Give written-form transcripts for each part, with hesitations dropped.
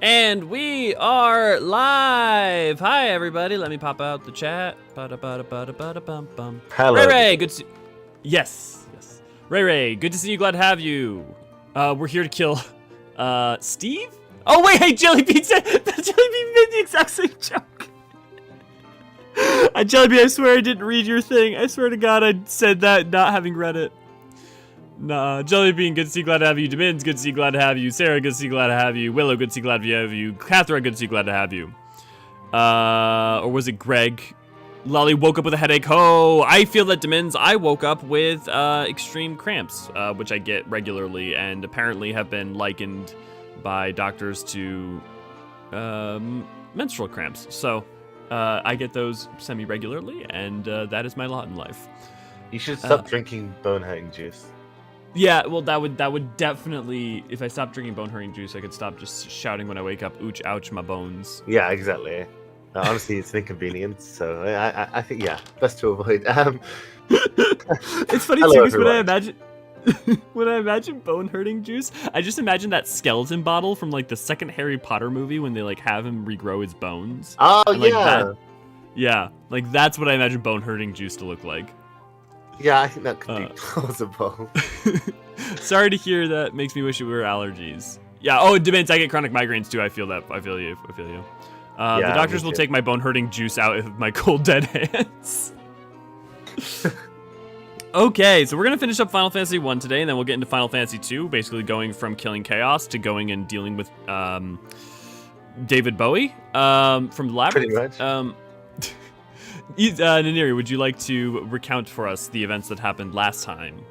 And we are live. Hi, everybody. Let me pop out the chat. Ba-da-ba-da-ba-da-ba-da-bum-bum. Hello. Ray, good to see. Yes. Ray, good to see you. Glad to have you. We're here to kill, Steve. Oh wait, hey, Jellybean said Jellybean made the exact same joke. Jellybean, I swear I didn't read your thing. I swear to God, I said that not having read it. Nah, Jellybean, good to see, glad to have you. Demins, good to see, glad to have you. Sarah, good to see, glad to have you. Willow, good to see, glad to have you. Catherine, good to see, glad to have you. Or was it Greg? Lolly woke up with a headache. Oh, I feel that, Demins, I woke up with extreme cramps, which I get regularly and apparently have been likened by doctors to menstrual cramps. So I get those semi-regularly, and that is my lot in life. You should stop drinking bone-hurting juice. Yeah, well, that would definitely, if I stopped drinking bone-hurting juice, I could stop just shouting when I wake up, "Ooch, ouch, my bones." Yeah, exactly. Honestly, it's an inconvenience, so I think, yeah, best to avoid. It's funny Hello, too, because everyone. when I imagine bone-hurting juice, I just imagine that skeleton bottle from like the second Harry Potter movie when they like have him regrow his bones. Oh, And, like, yeah. Yeah, like that's what I imagine bone-hurting juice to look like. Yeah, I think that could be plausible. Sorry to hear that. Makes me wish it were allergies. Yeah. Oh, Demins, I get chronic migraines too. I feel that. I feel you. Yeah, the doctors me will too. take my bone-hurting juice out of my cold, dead hands. Okay, so we're gonna finish up Final Fantasy 1 today, and then we'll get into Final Fantasy 2, basically going from killing chaos to going and dealing with David Bowie from the Labyrinth. Pretty much. Naniri, would you like to recount for us the events that happened last time?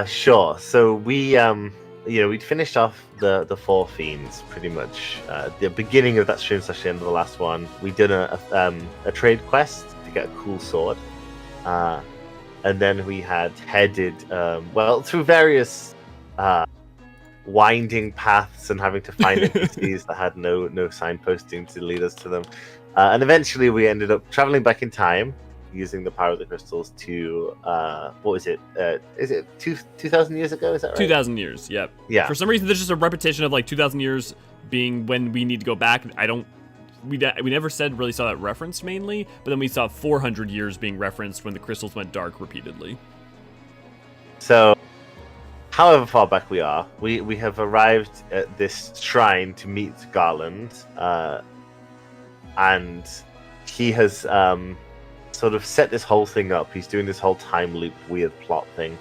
Sure. So we'd finished off the four fiends pretty much. The beginning of that stream slash the end of the last one. We did a trade quest to get a cool sword, and then we had headed through various winding paths and having to find NPCs that had no signposting to lead us to them. And eventually we ended up traveling back in time using the power of the crystals to, what was it? Is it 2,000 years ago? Is that right? 2,000 years, yep. Yeah. For some reason, there's just a repetition of like 2,000 years being when we need to go back. We never really saw that referenced mainly, but then we saw 400 years being referenced when the crystals went dark repeatedly. So, however far back we are, we have arrived at this shrine to meet Garland, and he has sort of set this whole thing up. He's doing this whole time loop weird plot thing,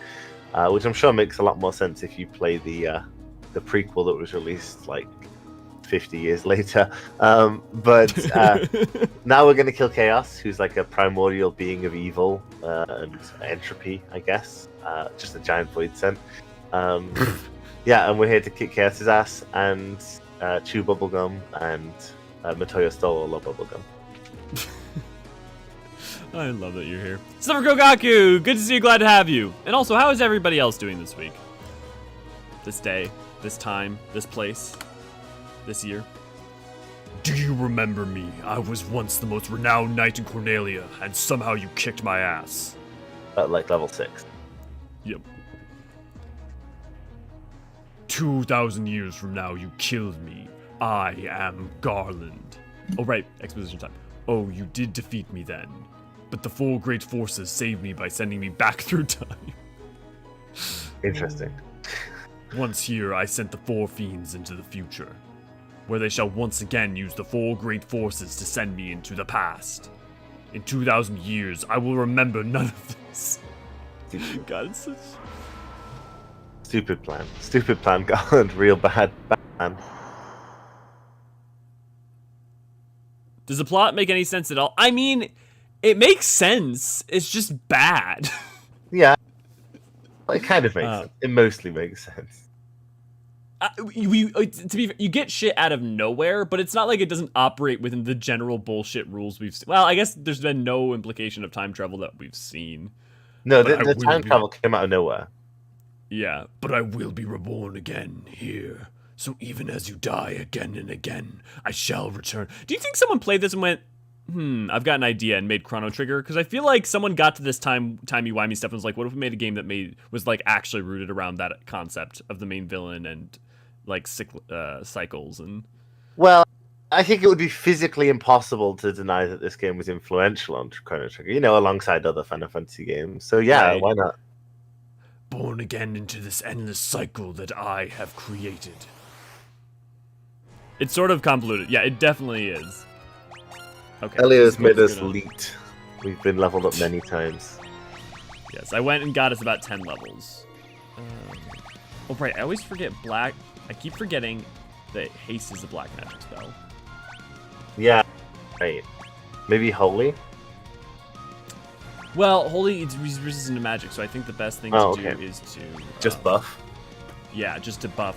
which I'm sure makes a lot more sense if you play the prequel that was released like 50 years later. But now we're going to kill Chaos, who's like a primordial being of evil and entropy, I guess. Just a giant void scent. Yeah, and we're here to kick Chaos's ass and chew bubblegum, and Matoya stole all our bubblegum. I love that you're here. Summer Kogaku, good to see you, glad to have you. And also, how is everybody else doing this week? This day, this time, this place, this year? Do you remember me? I was once the most renowned knight in Cornelia, and somehow you kicked my ass. At like level 6. Yep. 2,000 years from now, you killed me. I am Garland. Oh, right, exposition time. Oh, you did defeat me then. But the four great forces saved me by sending me back through time. Interesting. Once here, I sent the four fiends into the future, where they shall once again use the four great forces to send me into the past. In 2,000 years, I will remember none of this. God, it's such... Stupid plan, Garland. Real bad plan. Does the plot make any sense at all? I mean, it makes sense. It's just bad. Yeah. It kind of makes sense. It mostly makes sense. You get shit out of nowhere, but it's not like it doesn't operate within the general bullshit rules we've seen. Well, I guess there's been no implication of time travel that we've seen. No, the time travel came out of nowhere. Yeah, but I will be reborn again here. So even as you die again and again, I shall return. Do you think someone played this and went, I've got an idea, and made Chrono Trigger? Because I feel like someone got to this timey-wimey stuff and was like, what if we made a game that was like actually rooted around that concept of the main villain and like cycles and... Well, I think it would be physically impossible to deny that this game was influential on Chrono Trigger, alongside other Final Fantasy games. So yeah, Right. why not? Born again into this endless cycle that I have created. It's sort of convoluted. Yeah, it definitely is. Okay. Elio's made Scope's us gonna- elite. We've been leveled up many times. Yes, I went and got us about 10 levels. Oh, right. I always forget black. I keep forgetting that haste is a black magic spell. Yeah, right. Maybe Holy? Well, holy is resistant to magic, so I think the best thing Oh, to do okay. is to Just buff. Yeah, just to buff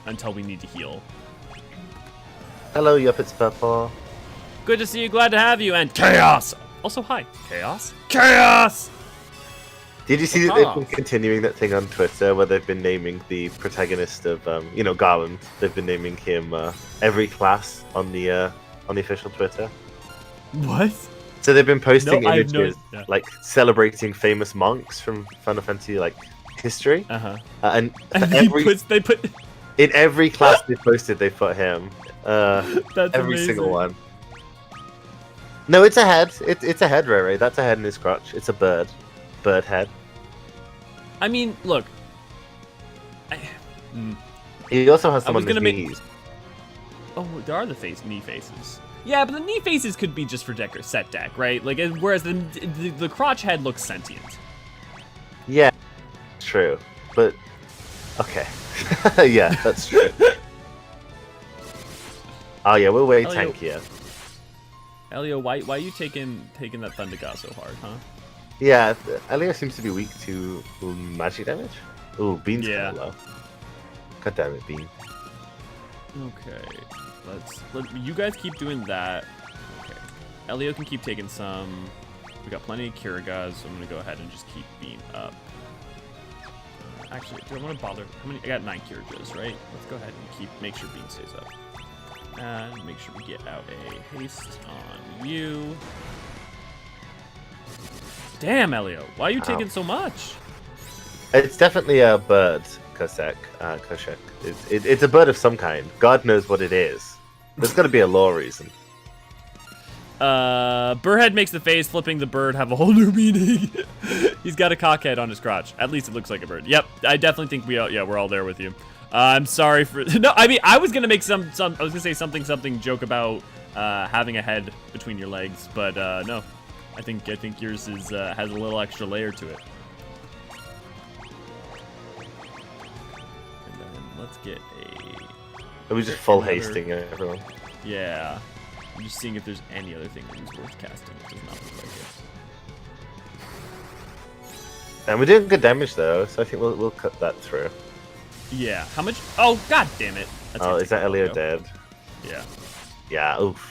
until we need to heal. Hello, Yuppets Purple. Good to see you. Glad to have you. And chaos. Also, hi. Chaos. Chaos. Did you see that they've Aha. been continuing that thing on Twitter where they've been naming the protagonist of, Garland? They've been naming him every class on the official Twitter. What? So they've been posting No, I have images no- yeah. like celebrating famous monks from Final Fantasy history, Uh-huh. and And they put. in every class they posted, they put him. That's Every amazing. single one. No, it's a head. It's a head, Ray. That's a head in his crotch. It's a bird. Bird head. I mean, look. He also has some was on his gonna make- knees. Oh, there are the knee faces. Yeah, but the knee faces could be just for set deck, right? Like, whereas the crotch head looks sentient. Yeah, true. But okay. Yeah, that's true. Oh yeah, we're way Elio- tankier. Elio, why are you taking that Thundergas so hard, huh? Yeah, Elio seems to be weak to magic damage. Ooh, Bean's Yeah. kinda low. God damn it, Bean. Okay, let you guys keep doing that. Okay, Elio can keep taking some. We got plenty of Kirigas, so I'm gonna go ahead and just keep Bean up. Actually, do I want to bother? How many? I got 9 Kirigas, right? Let's go ahead and make sure Bean stays up. And make sure we get out a haste on you. Damn, Elio, why are you taking so much? It's definitely a bird, Koshek. It's a bird of some kind. God knows what it is. There's got to be a lore reason. Burrhead makes the face, flipping the bird have a whole new meaning. He's got a cockhead on his crotch. At least it looks like a bird. Yep, I definitely think we're all there with you. I'm sorry for no. I mean, I was gonna make some. I was gonna say something joke about having a head between your legs, but no. I think yours is has a little extra layer to it. And then let's get Are we just full Another- hasting everyone? yeah. I'm just seeing if there's any other thing that is worth casting. It does not look like it. And we're doing good damage though, so I think we'll cut that through. Yeah. How much? Oh, god damn it. That's Oh, gonna is take that a while Elio to go. dead? Yeah. Yeah. Oof.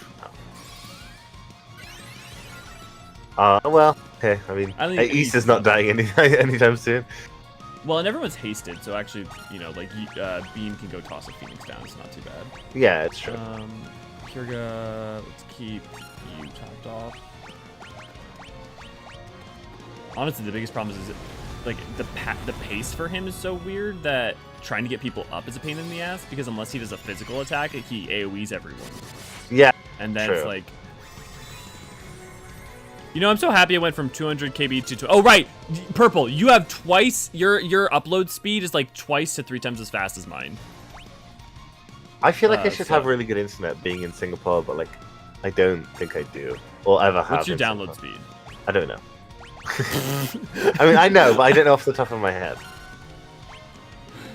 Well. Okay. I mean, I think East is not dying anytime soon. Well, and everyone's hasted, so actually, Bean can go toss a Phoenix down. It's not too bad. Yeah, it's true. Kirga, let's keep you topped off. Honestly, the biggest problem is like the pace for him is so weird that trying to get people up is a pain in the ass, because unless he does a physical attack, he AoEs everyone. Yeah. And then True. it's like, I'm so happy I went from 200 KB to oh right, Purple, you have twice your upload speed is like twice to 3 times as fast as mine. I feel like I should so- have really good internet being in Singapore, but I don't think I do, or ever have. What's your in download Singapore. speed? I don't know. I mean, I know, but I don't know off the top of my head.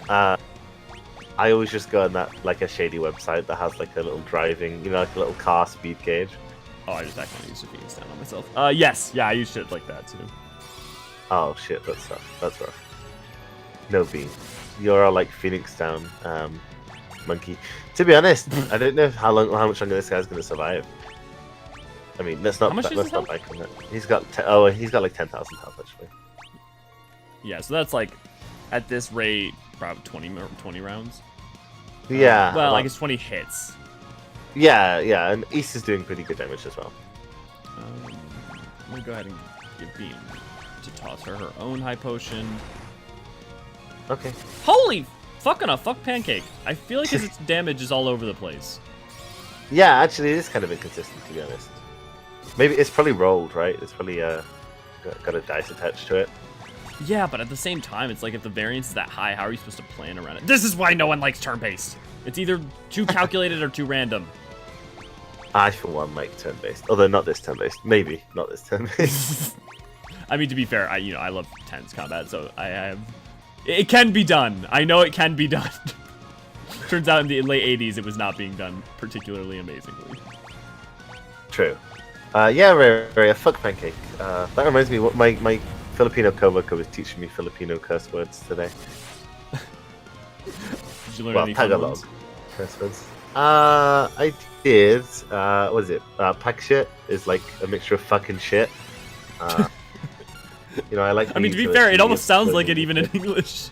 I always just go on that a shady website that has a little driving, like a little car speed gauge. Oh, I just accidentally used a Phoenix down on myself. Yes, yeah, I use shit like that too. Oh shit, that's rough. That's rough. No Bean, you're all Phoenix down, monkey. To be honest, I don't know how much longer this guy's gonna survive. I mean, let's not How much is let's his not health? bank on it. He's got 10,000 health actually. Yeah, so that's at this rate, probably 20 rounds. Yeah. Well, I guess 20 hits. Yeah, and East is doing pretty good damage as well. I'm gonna go ahead and give Bean to toss her own high potion. Okay. Holy fuck pancake! I feel like his damage is all over the place. Yeah, actually, it is kind of inconsistent, to be honest. Maybe it's probably rolled, right? It's probably got a dice attached to it. Yeah, but at the same time, it's like if the variance is that high, how are you supposed to plan around it? This is why no one likes turn-based. It's either too calculated or too random. I, for one, like turn-based. Although not this turn-based. Maybe not this turn-based. I mean, to be fair, I love tense combat, so I have... It can be done. I know it can be done. Turns out in the late 80s, it was not being done particularly amazingly. True. Yeah, Ray, fuck pancake. That reminds me, what my Filipino coworker was teaching me Filipino curse words today. Did you learn any fun Tagalog ones? curse words. I did. What is it? Pack shit is like a mixture of fucking shit. I like. I mean, to be fair, it almost sounds like it even in English.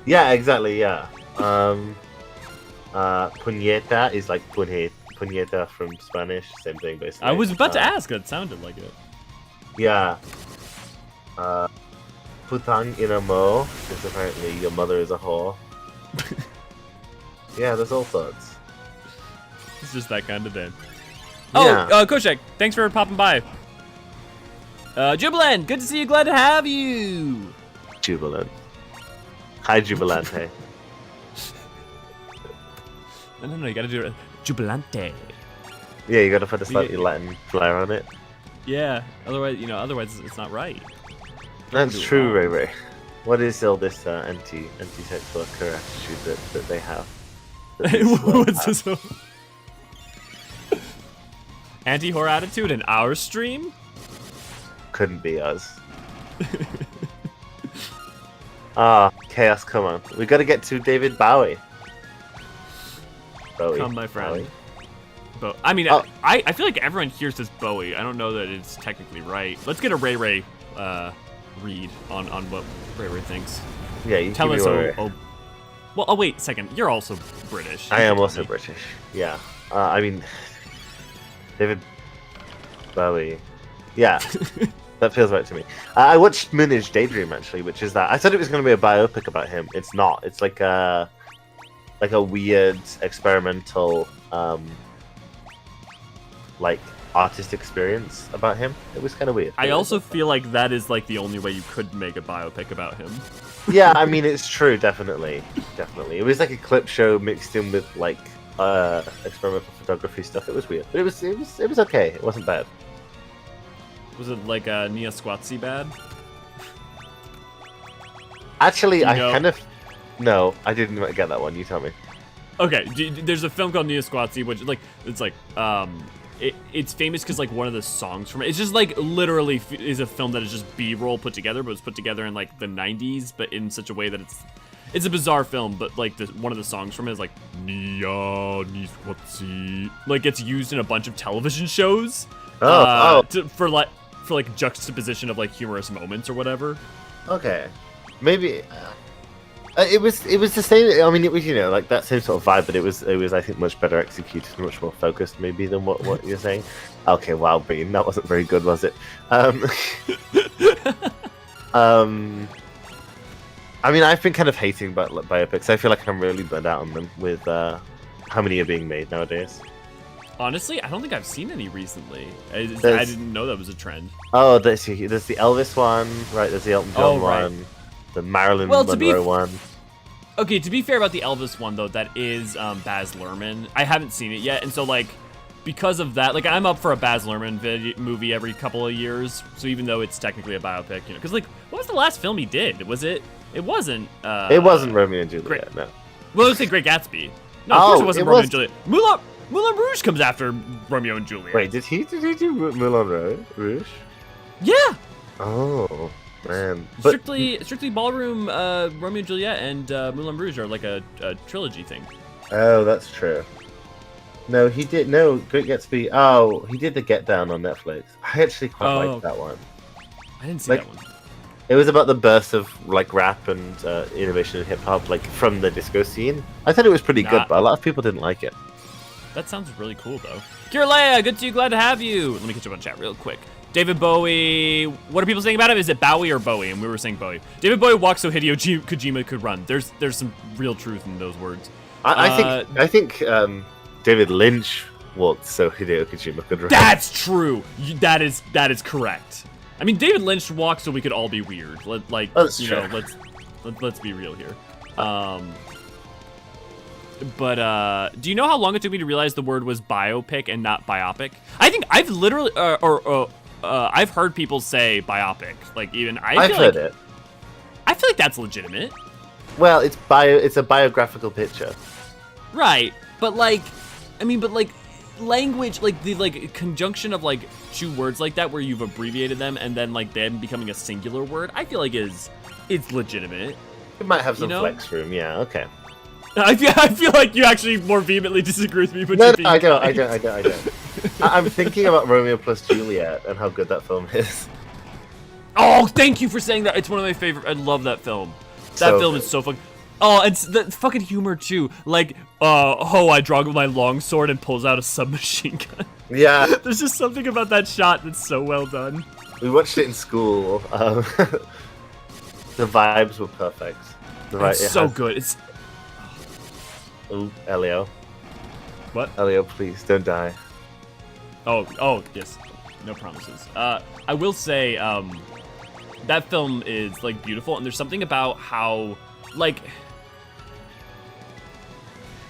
Yeah, exactly. Yeah. Puñeta is like puñeta from Spanish. Same thing, basically. I was about to ask. That sounded like it. Yeah. Putang ina mo is apparently your mother is a whore. Yeah, there's all sorts. It's just that kind of day. Yeah. Oh, Koshek, thanks for popping by. Jubilant, good to see you. Glad to have you. Jubilant. Hi, Jubilante. No, you gotta do it. Jubilante. Yeah, you gotta put a slightly Latin flair on it. Yeah, otherwise it's not right. That's true, Ray Ray. What is all this anti-sex worker attitude that they have? What's this? Anti-whore attitude in our stream? Couldn't be us. Chaos, come on. We gotta get to David Bowie. Come, my friend. I mean, I feel like everyone here says Bowie. I don't know that it's technically right. Let's get a Ray Ray read on what Ray Ray thinks. Yeah, you tell us. Well, wait a second. You're also British. I am also British. Yeah. I mean, David Bowie. Yeah, that feels right to me. I watched Moonage Daydream actually, which is that I thought it was going to be a biopic about him. It's not. It's like a weird experimental like artist experience about him. It was kind of weird. I also feel like that is like the only way you could make a biopic about him. Yeah, I mean it's true, definitely. It was like a clip show mixed in with like experimental photography stuff. It was weird, but it was okay. It wasn't bad. Was it like Nia Squatsy bad? Actually, No, I didn't get that one. You tell me. Okay, there's a film called Nia Squatsy, which it's famous because like one of the songs from it's just like literally is a film that is just B-roll put together, but it's put together in like the 90s, but in such a way that it's a bizarre film. But like one of the songs from it is like Nia Squatsy, like gets used in a bunch of television shows. For juxtaposition of like humorous moments or whatever. Okay, maybe. It was the same. I mean, it was like that same sort of vibe, but it was I think much better executed, much more focused maybe than what you're saying. Okay, wow, Bean, that wasn't very good, was it? I mean, I've been kind of hating biopics. I feel like I'm really burned out on them with how many are being made nowadays. Honestly, I don't think I've seen any recently. I didn't know that was a trend. Oh, there's the Elvis one, right? There's the Elton John one. The Marilyn Monroe one. Okay, to be fair about the Elvis one, though, that is Baz Luhrmann. I haven't seen it yet, and so, like, because of that, like, I'm up for a Baz Luhrmann movie every couple of years, so even though it's technically a biopic, because, like, what was the last film he did? Was it? It wasn't... it wasn't Romeo and Juliet, no. Well, let's say Great Gatsby. No, of course it wasn't Romeo and Juliet. Moulin Rouge comes after Romeo and Juliet. Wait, did he do Moulin Rouge? Yeah! Oh... Man. Strictly ballroom, Romeo and Juliet and Moulin Rouge are like a trilogy thing. Oh, that's true. No, he did. No, Great Gatsby. Oh, he did the Get Down on Netflix. I actually quite liked that one. I didn't see that one. It was about the birth of like rap and innovation in hip hop, like from the disco scene. I thought it was pretty good, but a lot of people didn't like it. That sounds really cool, though. Kiraleia, good to see you. Glad to have you. Let me catch up on chat real quick. David Bowie, what are people saying about him? Is it Bowie or Bowie? And we were saying Bowie. David Bowie walks so Hideo Kojima could run. There's some real truth in those words. I think David Lynch walked so Hideo Kojima could write. That's true. That is correct. I mean, David Lynch walked so we could all be weird. Let's be real here. But do you know how long it took me to realize the word was biopic and not biopic? I think I've literally I've heard people say biopic. Like even I've heard it. I feel like that's legitimate. Well, it's a biographical picture. Right. But like language, like the conjunction of like two words like that where you've abbreviated them and then like them becoming a singular word, I feel like it's legitimate. It might have some flex room, yeah, okay. I feel like you actually more vehemently disagree with me, but no, I don't. I'm thinking about Romeo plus Juliet and how good that film is. Oh, thank you for saying that. It's one of my favorite. I love that film. That film is so fun. Oh, and the fucking humor too. Like, I draw with my long sword and pulls out a submachine gun. Yeah. There's just something about that shot that's so well done. We watched it in school. The vibes were perfect. It's so good. It's. Oh, Elio. What? Elio, please don't die. Oh, yes. No promises. I will say, that film is like beautiful, and there's something about how, like,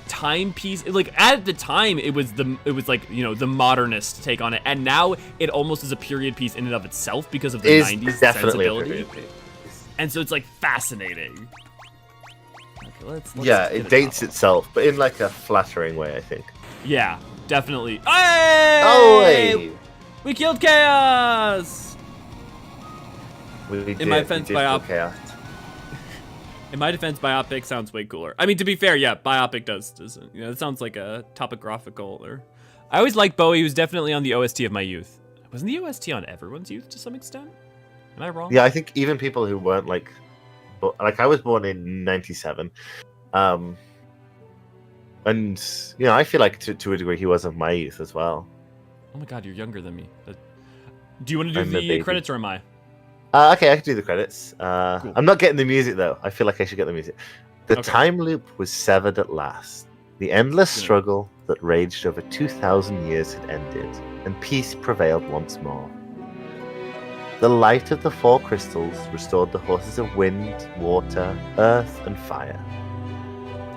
timepiece. Like at the time, it was like the modernist take on it, and now it almost is a period piece in and of itself because of the '90s sensibility. And so it's like fascinating. Let's it dates itself, but in like a flattering way, I think. Yeah, definitely. Hey! Oh, hey! We killed Chaos! In my defense, biopic. In my defense, biopic sounds way cooler. I mean, to be fair, yeah, biopic does. It sounds like a topographical or. I always liked Bowie. He was definitely on the OST of my youth. Wasn't the OST on everyone's youth to some extent? Am I wrong? Yeah, I think even people who weren't like I was born in '97, and I feel like to a degree he was of my youth as well. Oh my god, you're younger than me. Do you want to do the credits or am I? Okay, I can do the credits. Cool. I'm not getting the music though. I feel like I should get the music. The time loop was severed at last. The endless struggle that raged over 2,000 years had ended, and peace prevailed once more. The light of the four crystals restored the horses of wind, water, earth, and fire.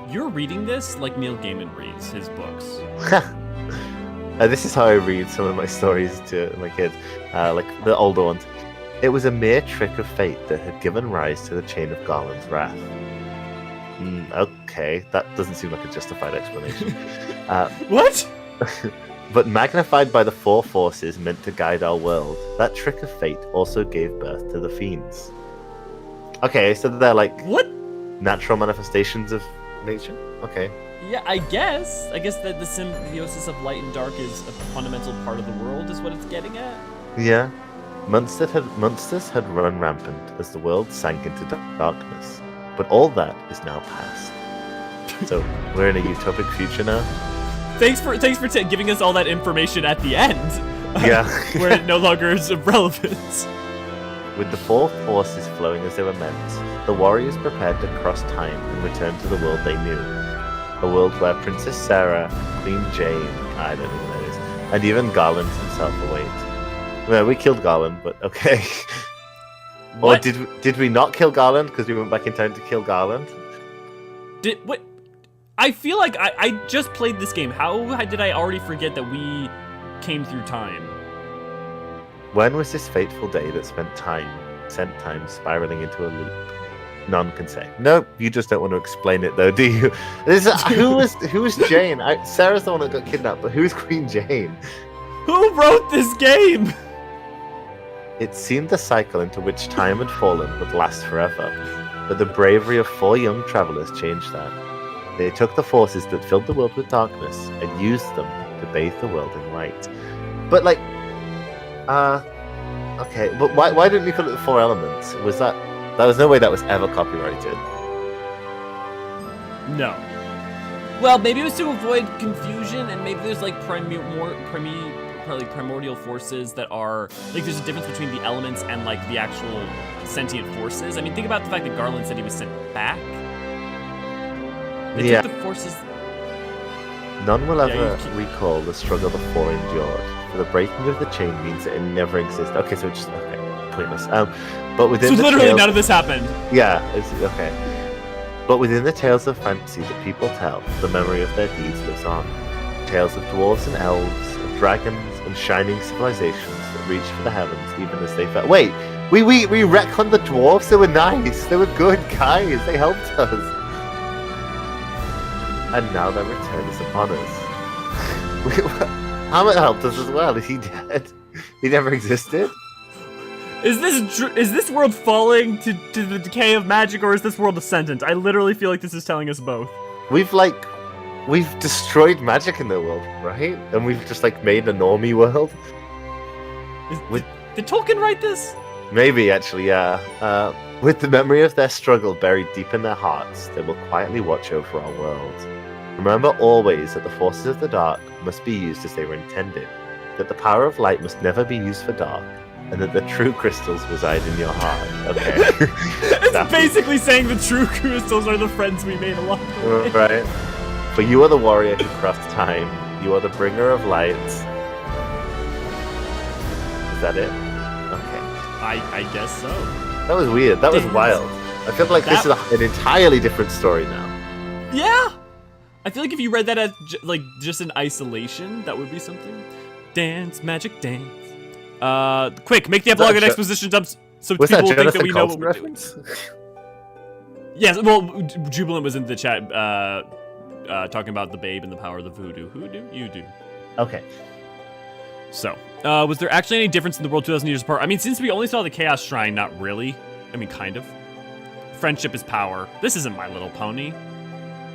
You're reading this like Neil Gaiman reads his books. This is how I read some of my stories to my kids, like the older ones. It was a mere trick of fate that had given rise to the chain of Garland's wrath. Okay, that doesn't seem like a justified explanation. What? But magnified by the four forces meant to guide our world, that trick of fate also gave birth to the fiends. Okay, so they're like what? Natural manifestations of nature? Okay. Yeah, I guess that the symbiosis of light and dark is a fundamental part of the world, is what it's getting at. Yeah. Monsters had run rampant as the world sank into darkness, but all that is now past. So we're in a utopic future now. Thanks for giving us all that information at the end. Yeah. Where it no longer is of relevance. With the four forces flowing as they were meant, the warriors prepared to cross time and return to the world they knew. A world where Princess Sarah, Queen Jane, I don't even know this, and even Garland himself await. Well, we killed Garland, but okay. Or did we not kill Garland because we went back in time to kill Garland? What? I feel like I just played this game. How did I already forget that we came through time? When was this fateful day that sent time spiraling into a loop? None can say. Nope, you just don't want to explain it though, do you? Who was Jane? Sarah's the one that got kidnapped, but who's Queen Jane? Who wrote this game? It seemed the cycle into which time had fallen would last forever, but the bravery of four young travelers changed that. They took the forces that filled the world with darkness and used them to bathe the world in light. But okay, but why didn't you call it the four elements? There was no way that was ever copyrighted. No. Well, maybe it was to avoid confusion, and maybe there's like primordial forces that are like there's a difference between the elements and like the actual sentient forces. I mean, think about the fact that Garland said he was sent back. They took the forces. None will Yeah, ever recall the struggle the four endured, for the breaking of the chain means that it never existed. Okay, so it's just pointless. But within So the literally tales, none of this happened. yeah, it's okay. But within the tales of fantasy that people tell, the memory of their deeds lives on. Tales of dwarves and elves, of dragons and shining civilizations that reach for the heavens even as they fell. Wait, we retconned the dwarves. They were nice. They were good guys. They helped us. And now their return is upon us. Hamlet helped us as well. Is he dead? He never existed? Is this world falling to the decay of magic, or is this world ascendant? I literally feel like this is telling us both. We've destroyed magic in the world, right? And we've just made a normie world. Did Tolkien write this? Maybe actually, yeah. With the memory of their struggle buried deep in their hearts, they will quietly watch over our world. Remember always that the forces of the dark must be used as they were intended, that the power of light must never be used for dark, and that the true crystals reside in your heart. Okay. It's basically saying the true crystals are the friends we made along the way. Right. For you are the warrior who crossed time. You are the bringer of light. Is that it? Okay. I guess so. That was weird. That was wild. I feel like this is an entirely different story now. Yeah! I feel like if you read that as just in isolation, that would be something. Dance, magic, dance. Quick, make the epilogue and exposition dumps so people will think that we know what we're doing. Yes, well, Jubilant was in the chat talking about the babe and the power of the voodoo. Who do? You do. Okay. So, was there actually any difference in the world 2,000 years apart? I mean, since we only saw the Chaos Shrine, not really. I mean, kind of. Friendship is power. This isn't My Little Pony.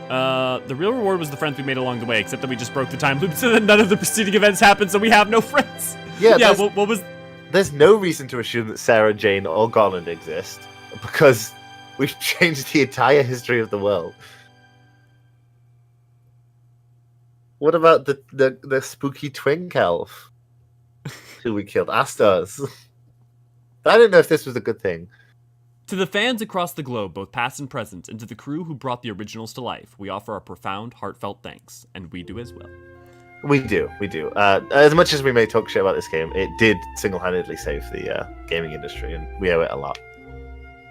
The real reward was the friends we made along the way, except that we just broke the time loop so that none of the preceding events happened, so we have no friends. Yeah, what was... There's no reason to assume that Sarah, Jane, or Garland exist, because we've changed the entire history of the world. What about the spooky twink elf who we killed? Astos. I don't know if this was a good thing. To the fans across the globe, both past and present, and to the crew who brought the originals to life, we offer our profound, heartfelt thanks, and we do as well. We do. As much as we may talk shit about this game, it did single-handedly save the gaming industry, and we owe it a lot.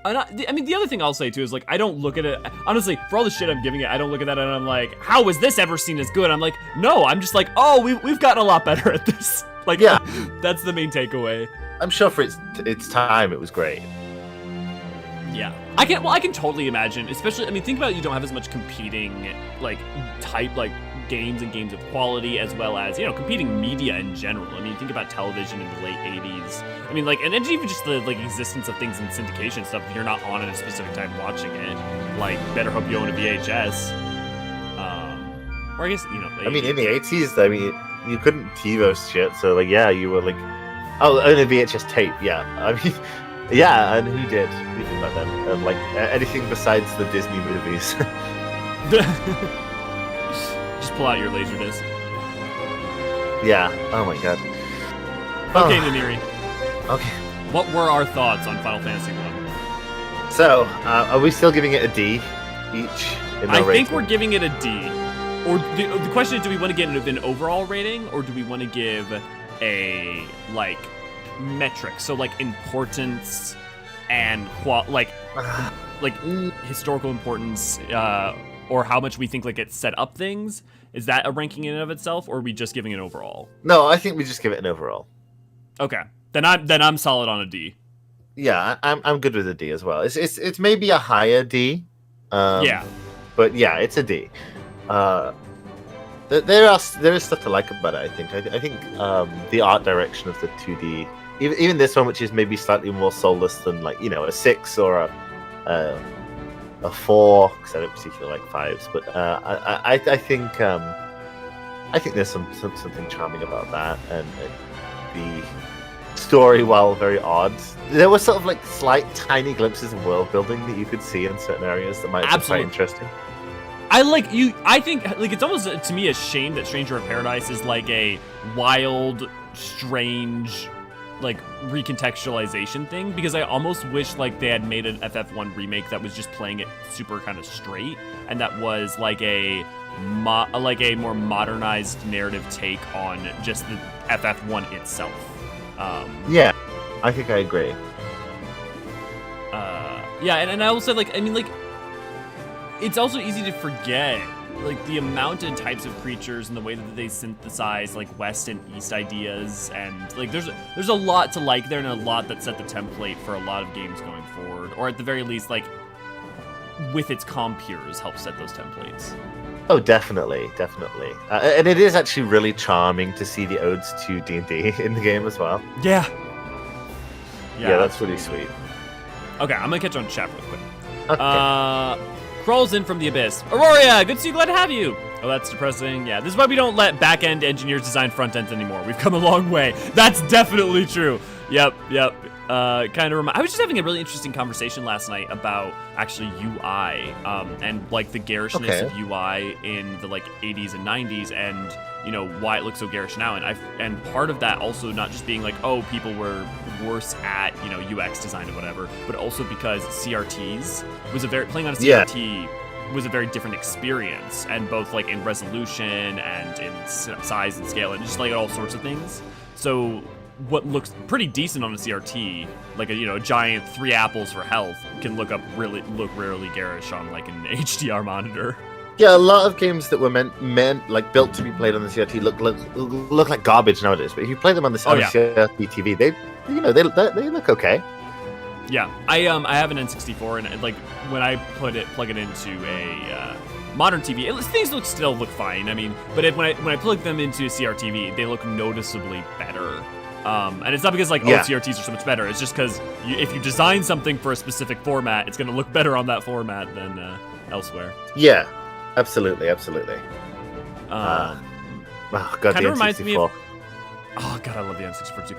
I mean, the other thing I'll say, too, is, I don't look at it... Honestly, for all the shit I'm giving it, I don't look at that and I'm like, how was this ever seen as good? I'm like, no, I'm just like, oh, we've gotten a lot better at this. Yeah. That's the main takeaway. I'm sure for its time, it was great. Yeah. I can totally imagine, especially, I mean, think about it, you don't have as much competing, games and games of quality, as well as, competing media in general. I mean, think about television in the late 80s. I mean, and even just the, existence of things in syndication stuff, if you're not on at a specific time watching it, better hope you own a VHS. Or I guess, I mean, in the 80s, I mean, you couldn't TiVo shit, so, you were oh, only a VHS tape, yeah. I mean... Yeah, and who did? Who did that then? Anything besides the Disney movies. Just pull out your Laserdisc. Yeah. Oh my god. Okay, Naniri. Okay. What were our thoughts on Final Fantasy 1? So, are we still giving it a D each? I think we're giving it a D. Or the question is, do we want to get an overall rating, or do we want to give a metric, so importance and historical importance, or how much we think it set up things. Is that a ranking in and of itself, or are we just giving it overall? No, I think we just give it an overall. Okay, then I'm solid on a D. Yeah, I'm good with a D as well. It's maybe a higher D. Yeah, but yeah, it's a D. There is stuff to like about it. I think the art direction of the 2D. Even this one, which is maybe slightly more soulless than a 6 or a 4, because I don't particularly like 5s. But I think there's something charming about that, and the story, while very odd, there were sort of slight tiny glimpses of world building that you could see in certain areas that might be quite interesting. I think it's almost to me a shame that Stranger of Paradise is a wild, strange, recontextualization thing, because I almost wish they had made an FF1 remake that was just playing it super kind of straight, and that was like a more modernized narrative take on just the FF1 itself. Yeah, I think I agree. Yeah, and I will say, like, I mean, like, it's also easy to forget, like, the amount and types of creatures and the way that they synthesize, like, West and East ideas, and, like, there's a lot to like there and a lot that set the template for a lot of games going forward, or at the very least, like, with its compeers, help set those templates. Oh, definitely. And it is actually really charming to see the odes to D&D in the game as well. Yeah, that's really sweet. Okay, I'm gonna catch on chat real quick. Okay. Crawls in from the abyss. Auroria, good to see you, glad to have you. Oh, that's depressing. Yeah, this is why we don't let back-end engineers design front ends anymore. We've come a long way. That's definitely true. Yep. I was just having a really interesting conversation last night about actually UI, and like the garishness of UI in the like 80s and 90s, and you know why it looks so garish now. And part of that also not just being like, oh, people were worse at, you know, UX design or whatever, but also because CRTs was playing on a CRT was a very different experience, and both like in resolution and in size and scale and just like all sorts of things. So what looks pretty decent on a CRT, like a giant 3 apples for health, can look really garish on like an HDR monitor. Yeah, a lot of games that were meant like built to be played on the CRT look like garbage nowadays. But if you play them on the CRT TV, they look okay. Yeah, I have an N64, and like when I plug it into a modern TV, things still look fine. I mean, but when I plug them into a CRTV, they look noticeably better. And it's not because like CRTs are so much better. It's just because if you design something for a specific format, it's going to look better on that format than elsewhere. Yeah, absolutely. Oh god, the N64. Oh god, I love the N64 too.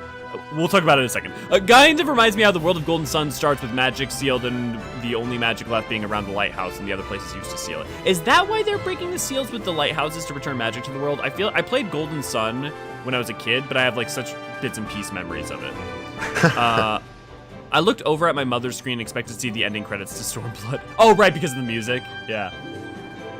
We'll talk about it in a second. Kind of reminds me how the world of Golden Sun starts with magic sealed, and the only magic left being around the lighthouse and the other places used to seal it. Is that why they're breaking the seals with the lighthouses to return magic to the world? I played Golden Sun when I was a kid, but I have like such bits and piece memories of it. I looked over at my mother's screen and expected to see the ending credits to Stormblood. Oh, right, because of the music. Yeah.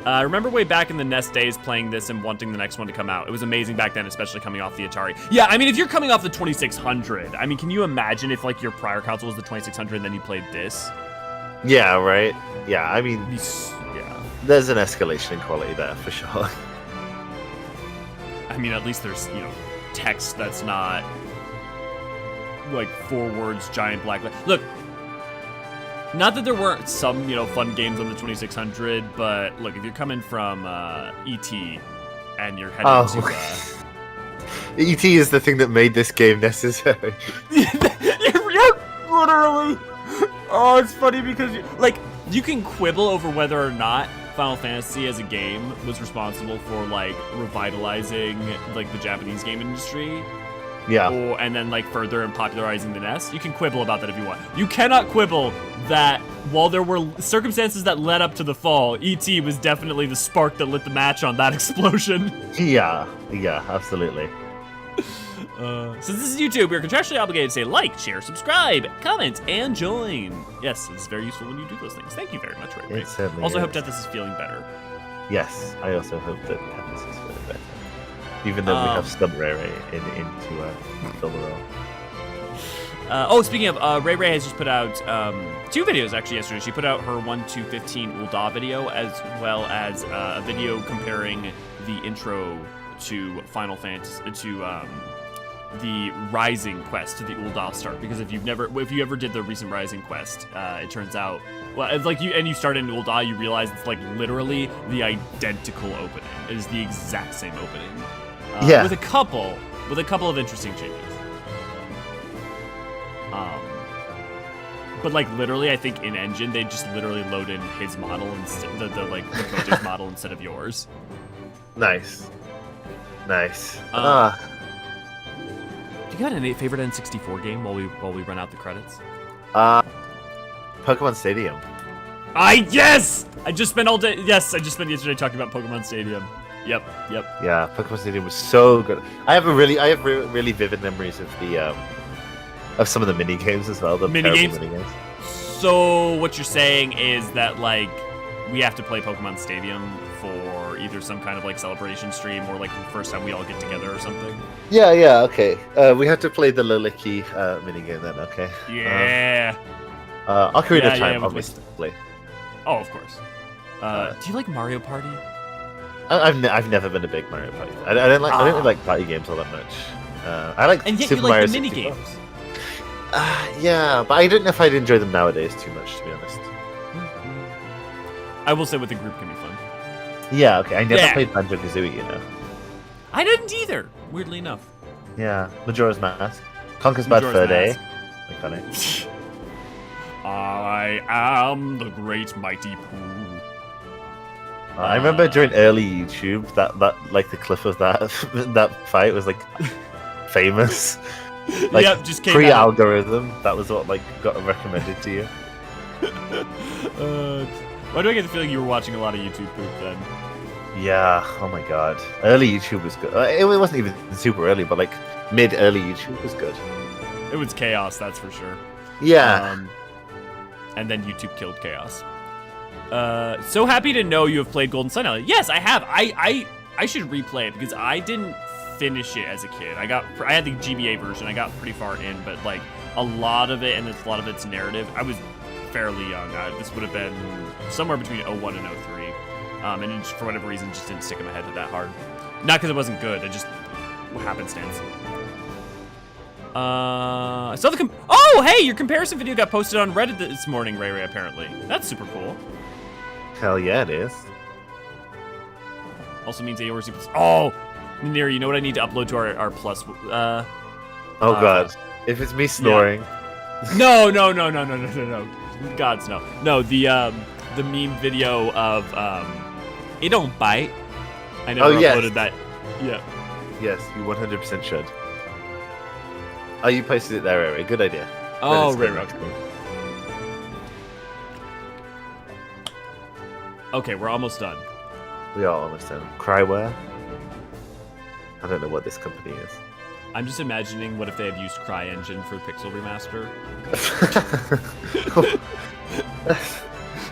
I remember way back in the NES days playing this and wanting the next one to come out. It was amazing back then, especially coming off the Atari. Yeah, I mean, if you're coming off the 2600, I mean, can you imagine if like your prior console was the 2600 and then you played this? Yeah, right. Yeah, I mean, yeah. There's an escalation in quality there for sure. I mean, at least there's, text that's not like 4 words, giant black. Look, not that there weren't some, fun games on the 2600, but look, if you're coming from E.T. and you're heading to... E.T. is the thing that made this game necessary. You're literally... Oh, it's funny because, you can quibble over whether or not Final Fantasy as a game was responsible for, revitalizing, the Japanese game industry. Yeah. And then, further popularizing the NES. You can quibble about that if you want. You cannot quibble that while there were circumstances that led up to the fall, E.T. was definitely the spark that lit the match on that explosion. Yeah, absolutely. Since this is YouTube, we're contractually obligated to say like, share, subscribe, comment, and join. Yes, it's very useful when you do those things. Thank you very much, Ray. It certainly also, is. hope Deathus is feeling better. Yes, I also hope that Deathus is feeling better. Even though we have Stub Ray to fill the role. Speaking of, Ray has just put out 2 videos actually yesterday. She put out her 1-15 Ul'dah video, as well as a video comparing the intro to Final Fantasy, to the Rising quest to the Ul'dah start. Because if you ever did the recent Rising quest, it turns out, you started in Ul'dah, you realize it's literally the identical opening. It is the exact same opening. With a couple of interesting changes. But literally, I think in engine they just literally load in his model instead the Voj's model instead of yours. Nice. Do you got any favorite N64 game while we run out the credits? Pokemon Stadium. Yes! I just spent yesterday talking about Pokemon Stadium. Yep. Yeah, Pokemon Stadium was so good. I have really vivid memories of the of some of the mini games as well. The mini games. So what you're saying is that we have to play Pokemon Stadium for either some kind of like celebration stream or like the first time we all get together or something. Yeah, okay. We have to play the Liliki minigame then, okay? Yeah. Ocarina of yeah, Time, with obviously. Oh, of course. Do you like Mario Party? I've never been a big Mario Party. I don't really like party games all that much. I like And yet Super you like Mario the mini 64. games. Yeah, but I don't know if I'd enjoy them nowadays too much, to be honest. I will say with the group can be fun. Yeah, okay. I never played Banjo-Kazooie, you know. I didn't either, weirdly enough. Yeah, Majora's Mask. Conker's Bad Fur Day. Iconic. I am the great mighty Pooh. I remember during early YouTube that like the clip of that that fight was like famous. Like Yep, just came pre-algorithm. That was what like got recommended to you. Why do I get the feeling you were watching a lot of YouTube poop then? Yeah. Oh my god. Early YouTube was good. It wasn't even super early, but like mid-early YouTube was good. It was chaos, that's for sure. Yeah. And then YouTube killed chaos. So happy to know you have played Golden Sun. Yes, I have. I should replay it because I didn't finish it as a kid. I had the GBA version. I got pretty far in, but like a lot of it and a lot of its narrative, I was fairly young. This would have been somewhere between 01 and 03. And it just, for whatever reason, just didn't stick in my head that hard. Not because it wasn't good. It just happenstance. I saw the oh, hey, your comparison video got posted on Reddit this morning, Ray, apparently. That's super cool. Hell yeah, it is. Also means Eorzean plus. Oh, Nir, you know what I need to upload to our plus? Oh god, if it's me snoring. Yeah. No. Gods, no. No, the meme video of it don't bite. I never uploaded that. Yeah. Yes, you 100% should. Oh, you posted it there, Ray. Good idea. Oh, Ray. Okay, we're almost done. We are almost done. Cryware? I don't know what this company is. I'm just imagining what if they had used CryEngine for Pixel Remaster.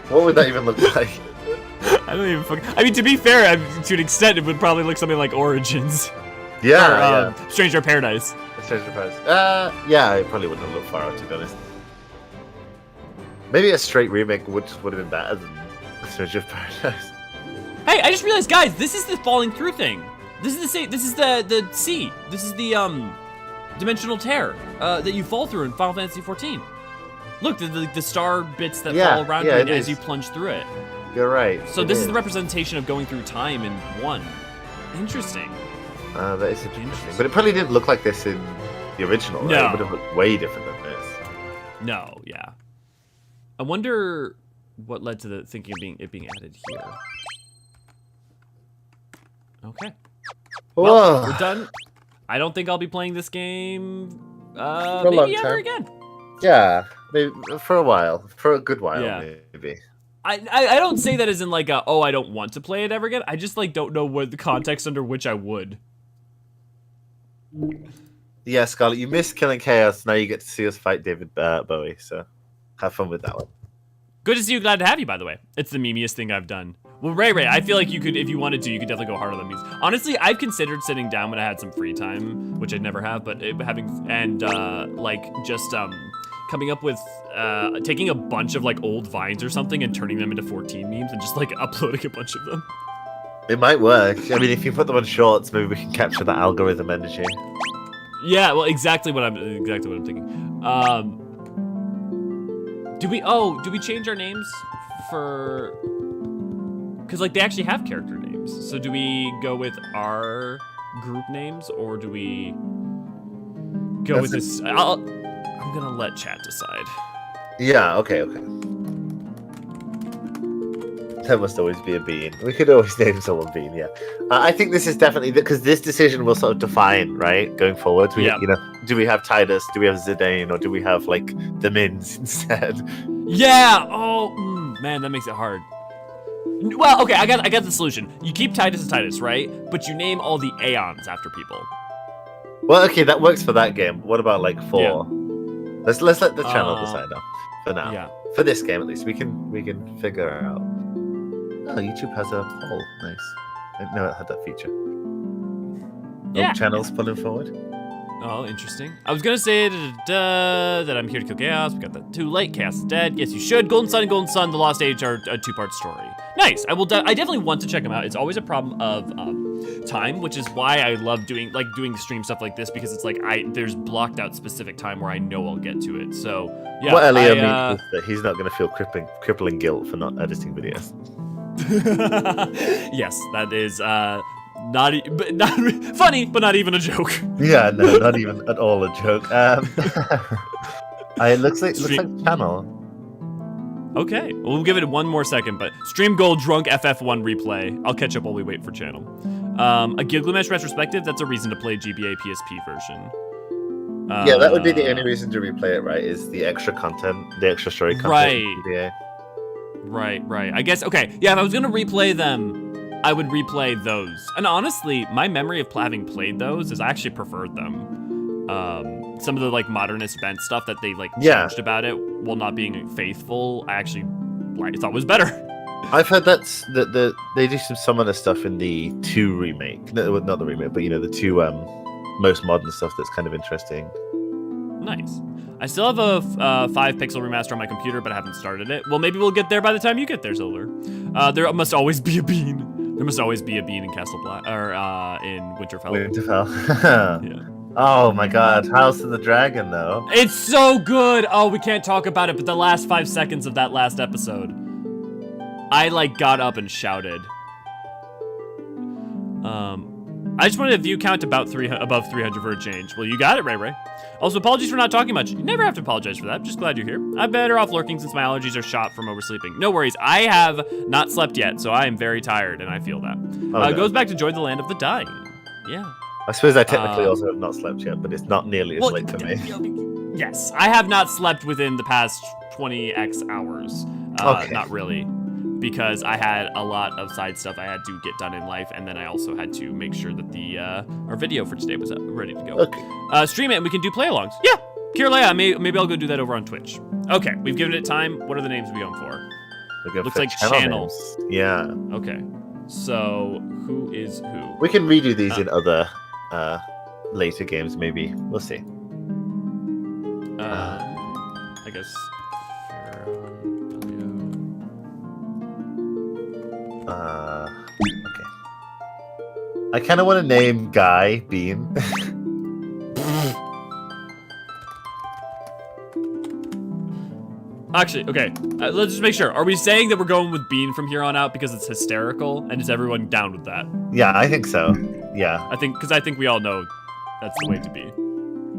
What would that even look like? I don't even I mean, to be fair, to an extent, it would probably look something like Origins. Yeah, or, Stranger of Paradise. Stranger of Paradise. Yeah, it probably wouldn't have looked far out, to be honest. Maybe a straight remake would have been better than Stranger of Paradise. Hey, I just realized, guys, this is the falling through thing. This is the same. This is the C. This is the dimensional tear that you fall through in Final Fantasy XIV. Look, the star bits that fall around you as you plunge through it. You're right. So this is the representation of going through time in one. Interesting. That is interesting. But it probably didn't look like this in the original, right? No. It would have looked way different than this. No, yeah. I wonder what led to the thinking of it being added here. Okay. Well, we're done. I don't think I'll be playing this game maybe ever again. Yeah, maybe for a while. For a good while, maybe. I don't say that as in like I don't want to play it ever again. I just like don't know what the context under which I would. Yeah, Scarlett, you missed Killing Chaos. Now you get to see us fight David Bowie. So have fun with that one. Good to see you. Glad to have you, by the way. It's the memeiest thing I've done. Well, Ray, I feel like you could, if you wanted to, you could definitely go harder than me. Honestly, I've considered sitting down when I had some free time, which I'd never have, but coming up with taking a bunch of like old vines or something and turning them into 14 memes and just like uploading a bunch of them. It might work. I mean, if you put them on shorts, maybe we can capture that algorithm energy. Yeah, well, exactly what I'm thinking. Do we change our names for? Because like they actually have character names. So do we go with our group names or do we go with this? I'm gonna let chat decide. Yeah. Okay. There must always be a Bean. We could always name someone Bean. Yeah. I think this is definitely because this decision will sort of define going forward. Do we have Titus? Do we have Zidane? Or do we have like the Mins instead? Yeah. Oh man, that makes it hard. Well, okay, I got the solution. You keep Titus as Titus, right? But you name all the Aeons after people. Well, okay, that works for that game. What about like 4? Yeah. Let's let the channel decide now. For now. Yeah. For this game at least, we can figure out. Oh, YouTube has a poll. Nice. I didn't know it had that feature. Yeah. Channels pulling forward. Oh, interesting. I was gonna say that I'm here to kill chaos. We got the too late. Chaos is dead. Yes, you should. Golden Sun and Golden Sun, The Lost Age are a 2-part story. Nice. I definitely want to check them out. It's always a problem of time, which is why I love doing stream stuff like this, because it's like there's blocked out specific time where I know I'll get to it. So yeah. What Elio means is that he's not going to feel crippling guilt for not editing videos. Yes, that is not funny, but not even a joke. Yeah, no, not even at all a joke. It looks like channel. Okay, well, we'll give it one more second, but Stream Gold Drunk FF1 replay. I'll catch up while we wait for channel. A Gilgamesh retrospective, that's a reason to play GBA PSP version. Yeah, that would be the only reason to replay it, right? Is the extra content, the extra story content. Right. Right. I guess, okay, yeah, if I was gonna replay them, I would replay those. And honestly, my memory of having played those is I actually preferred them. Some of the like modernist bent stuff that they like changed about it while not being faithful, I actually thought was better. I've heard that they do some of the stuff in the 2 remake. No, not the remake, but the 2 most modern stuff that's kind of interesting. Nice. I still have a 5-pixel remaster on my computer, but I haven't started it. Well, maybe we'll get there by the time you get there, Zolar. There must always be a bean. There must always be a bean in Castle Black, or in Winterfell. Yeah. Oh my God, House of the Dragon, though. It's so good! Oh, we can't talk about it, but the last 5 seconds of that last episode, I got up and shouted. I just wanted a view count above 300 for a change. Well, you got it, Ray. Also, apologies for not talking much. You never have to apologize for that. I'm just glad you're here. I'm better off lurking since my allergies are shot from oversleeping. No worries. I have not slept yet, so I am very tired, and I feel that. It goes back to Joy the Land of the Dying. Yeah. I suppose I technically also have not slept yet, but it's not nearly as late for me. Yes, I have not slept within the past 20x hours. Okay. Not really. Because I had a lot of side stuff I had to get done in life, and then I also had to make sure that our video for today was ready to go. Okay. Stream it, and we can do play-alongs. Yeah, Kirleia, maybe I'll go do that over on Twitch. Okay, we've given it time. What are the names we going for? Looks like channels. Yeah. Okay, so who is who? We can redo these in other later games, maybe. We'll see. I guess. Okay. I kind of want to name Guy Bean. Actually, okay. Let's just make sure. Are we saying that we're going with Bean from here on out because it's hysterical, and is everyone down with that? Yeah, I think so. Yeah. I think we all know that's the way to be.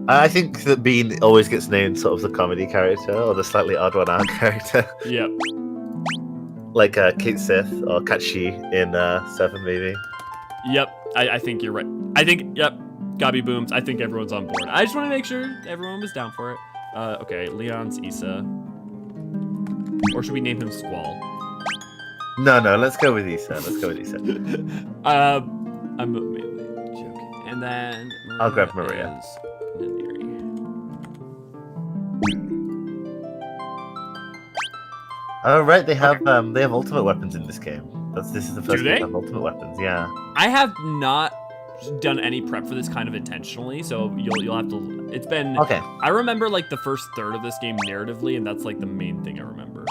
I think that Bean always gets named sort of the comedy character or the slightly odd one out character. Yep. Like Kate Sith or Katshi in 7, maybe. Yep, I think you're right. Yep, Gabi Booms. I think everyone's on board. I just want to make sure everyone was down for it. Okay, Leon's Issa. Or should we name him Squall? No, let's go with Issa. I'm mainly joking. And then Maria, I'll grab Maria. Oh right, they have ultimate weapons in this game. This is the first game to have ultimate weapons. Yeah. I have not done any prep for this kind of intentionally, so you'll have to. It's been okay. I remember the first third of this game narratively, and that's the main thing I remember.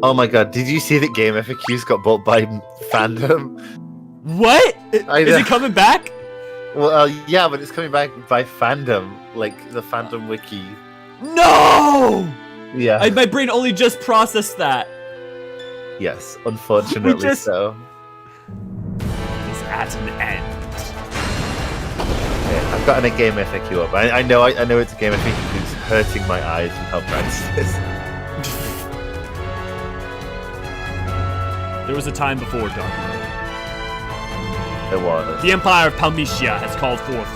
Oh my God! Did you see that Game FAQs got bought by Fandom? What? Is it coming back? Well, yeah, but it's coming back by Fandom, like the Fandom wiki. No! Yeah. My brain only just processed that. Yes, unfortunately so. It's at an end. Okay, I've got a game FAQ up. I know it's a game FAQ who's hurting my eyes from how bright it is. There was a time before Dark Mode. There was. The Empire of Palmetia has called forth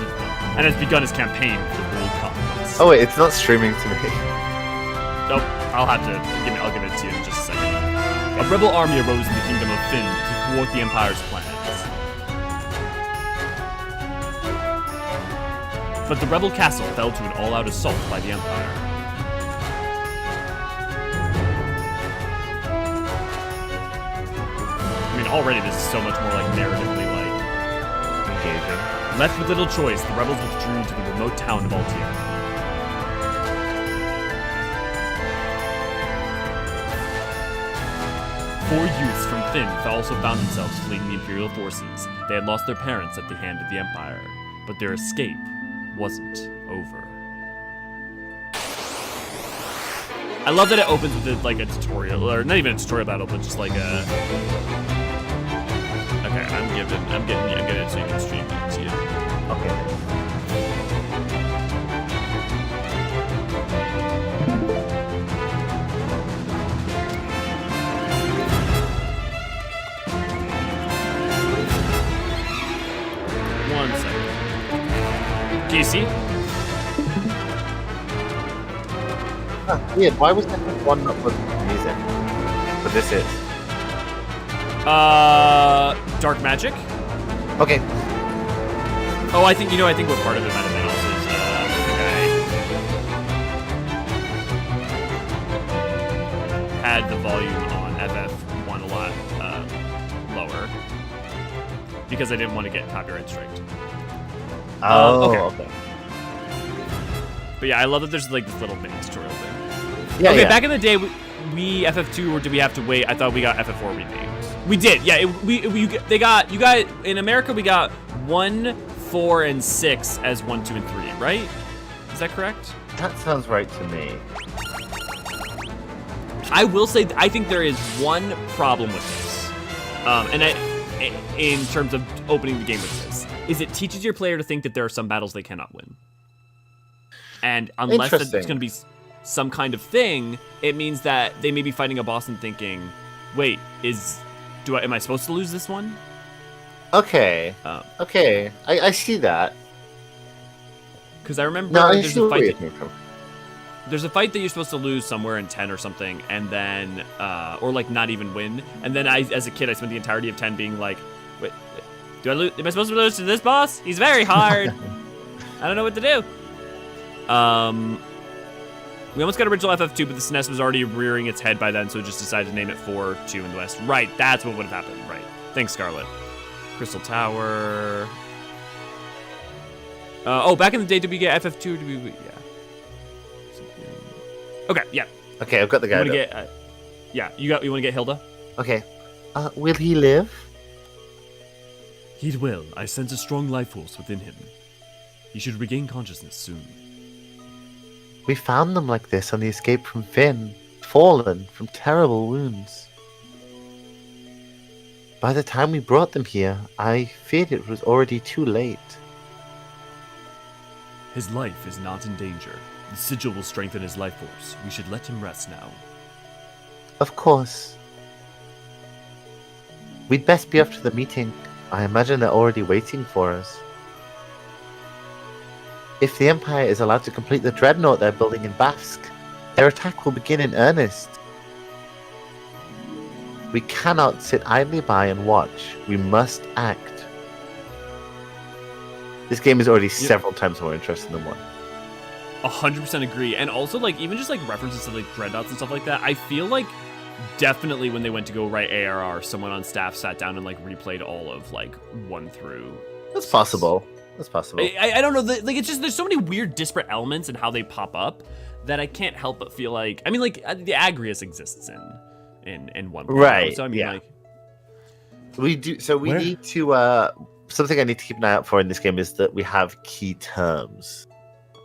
and has begun its campaign for the World Continents. Oh wait, it's not streaming to me. Nope, I'll give it to you in just a second. A rebel army arose in the kingdom of Finn to thwart the Empire's plans. But the rebel castle fell to an all-out assault by the Empire. already this is so much more like narratively like Engaging. left with little choice. The rebels withdrew to the remote town of Altia. Four youths from Finn also found themselves fleeing the Imperial forces. They had lost their parents at the hand of the Empire, but their escape wasn't over. I love that it opens with like a tutorial, or not even a tutorial battle, but just like a. Okay, I'm getting it so you can stream it. See it. Okay. One second. Can you see? Huh, weird. Why was that one not with music? But this is. Dark magic. Okay. Oh, I think what part of it might have been also is I had the volume on FF1 a lot lower because I didn't want to get copyright striked. Okay. But yeah, I love that there's like this little mini tutorial thing. Yeah, okay, yeah. back in the day, we FF2 or did we have to wait? I thought we got FF4 renamed. We did, yeah. You got in America. We got 1, 4, and 6 as 1, 2, and 3, right? Is that correct? That sounds right to me. I will say I think there is one problem with this, in terms of opening the game with this, is it teaches your player to think that there are some battles they cannot win, and unless there's going to be some kind of thing, it means that they may be fighting a boss and thinking, "Wait, am I supposed to lose this one?" Okay. Okay. I see that. Because I remember there's a fight that you're supposed to lose somewhere in 10 or something, and then, or like not even win. And then as a kid, I spent the entirety of 10 being like, wait, am I supposed to lose to this boss? He's very hard. I don't know what to do. We almost got original FF2, but the SNES was already rearing its head by then, so it just decided to name it 4-2 in the West. Right, that's what would have happened. Right. Thanks, Scarlet. Crystal Tower. Back in the day, did we get FF2 or did we? Yeah. Okay, yeah. Okay, I've got the guy. You want to get Hilda? Okay. Will he live? He will. I sense a strong life force within him. He should regain consciousness soon. We found them like this on the escape from Finn, fallen from terrible wounds. By the time we brought them here, I feared it was already too late. His life is not in danger. The sigil will strengthen his life force. We should let him rest now. Of course. We'd best be off to the meeting. I imagine they're already waiting for us. If the Empire is allowed to complete the dreadnought they're building in Bafsk, their attack will begin in earnest. We cannot sit idly by and watch. We must act. This game is already several times more interesting than one. 100% agree. And also, like, even just, like, references to, like, dreadnoughts and stuff like that, I feel like definitely when they went to go write ARR, someone on staff sat down and, like, replayed all of, like, 1 through... That's possible. That's possible. I don't know. Like, it's just, there's so many weird disparate elements and how they pop up that I can't help but feel like... I mean, like, the Agrius exists in one point. Right, So, I mean, yeah. like... We do. So we need to... something I need to keep an eye out for in this game is that we have key terms.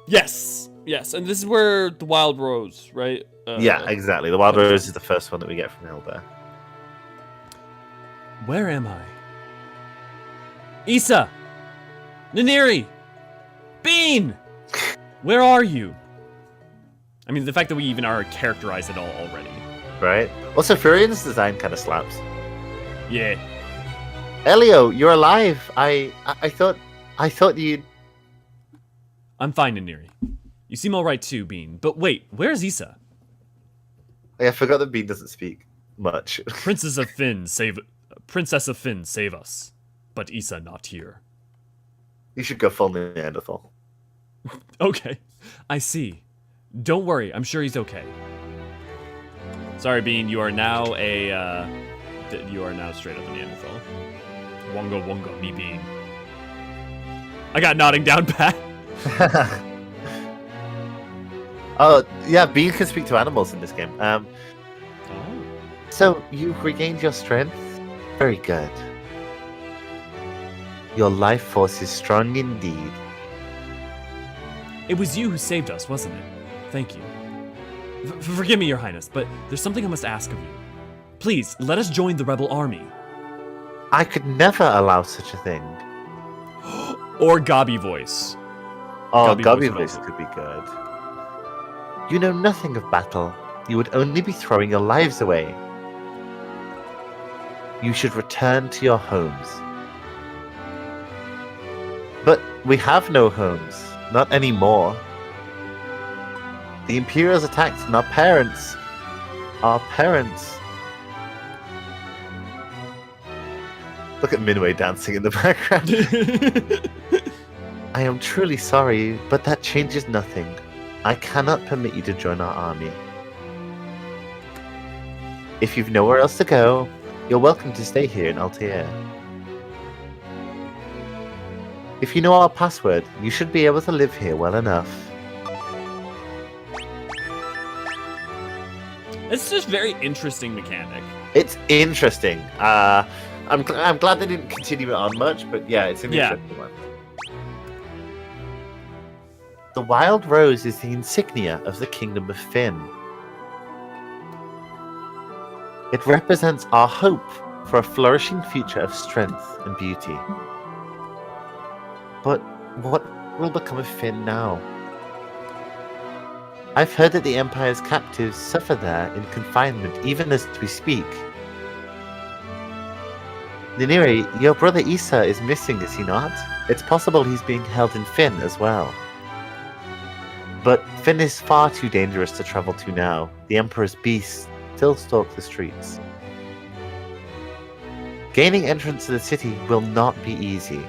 Yes, and this is where the Wild Rose, right? Yeah, exactly. The Wild Rose is the first one that we get from Hilda. Where am I? Issa! Naniri! Bean! Where are you? I mean, the fact that we even are characterized at all already. Right? Also, Furian's design kind of slaps. Yeah. Elio, you're alive. I thought you'd... I'm fine, Naniri. You seem alright too, Bean. But wait, where's Issa? I forgot that Bean doesn't speak much. Princess of Finn, save us. But Issa not here. You should go full Neanderthal. Okay, I see. Don't worry, I'm sure he's okay. Sorry, Bean, you are now a You are now straight up a Neanderthal. Wonga wonga me being. I got nodding down pat. Oh, yeah, Bean can speak to animals in this game. So, you've regained your strength? Very good. Your life force is strong indeed. It was you who saved us, wasn't it? Thank you. Forgive me, Your Highness, but there's something I must ask of you. Please, let us join the rebel army. I could never allow such a thing. Or Gabi voice. Oh, Gabi Gabi voice could be good. You know nothing of battle. You would only be throwing your lives away. You should return to your homes. But we have no homes. Not anymore. The Imperials attacked and our parents... Look at Minwei dancing in the background. I am truly sorry, but that changes nothing. I cannot permit you to join our army. If you've nowhere else to go, you're welcome to stay here in Altair. If you know our password, you should be able to live here well enough. It's just very interesting mechanic. It's interesting. I'm glad they didn't continue it on much, but yeah, it's an interesting one. The Wild Rose is the insignia of the Kingdom of Finn. It represents our hope for a flourishing future of strength and beauty. But what will become of Finn now? I've heard that the Empire's captives suffer there in confinement even as we speak. Niniri, your brother Issa is missing, is he not? It's possible he's being held in Finn as well. But Finn is far too dangerous to travel to now. The Emperor's beasts still stalk the streets. Gaining entrance to the city will not be easy.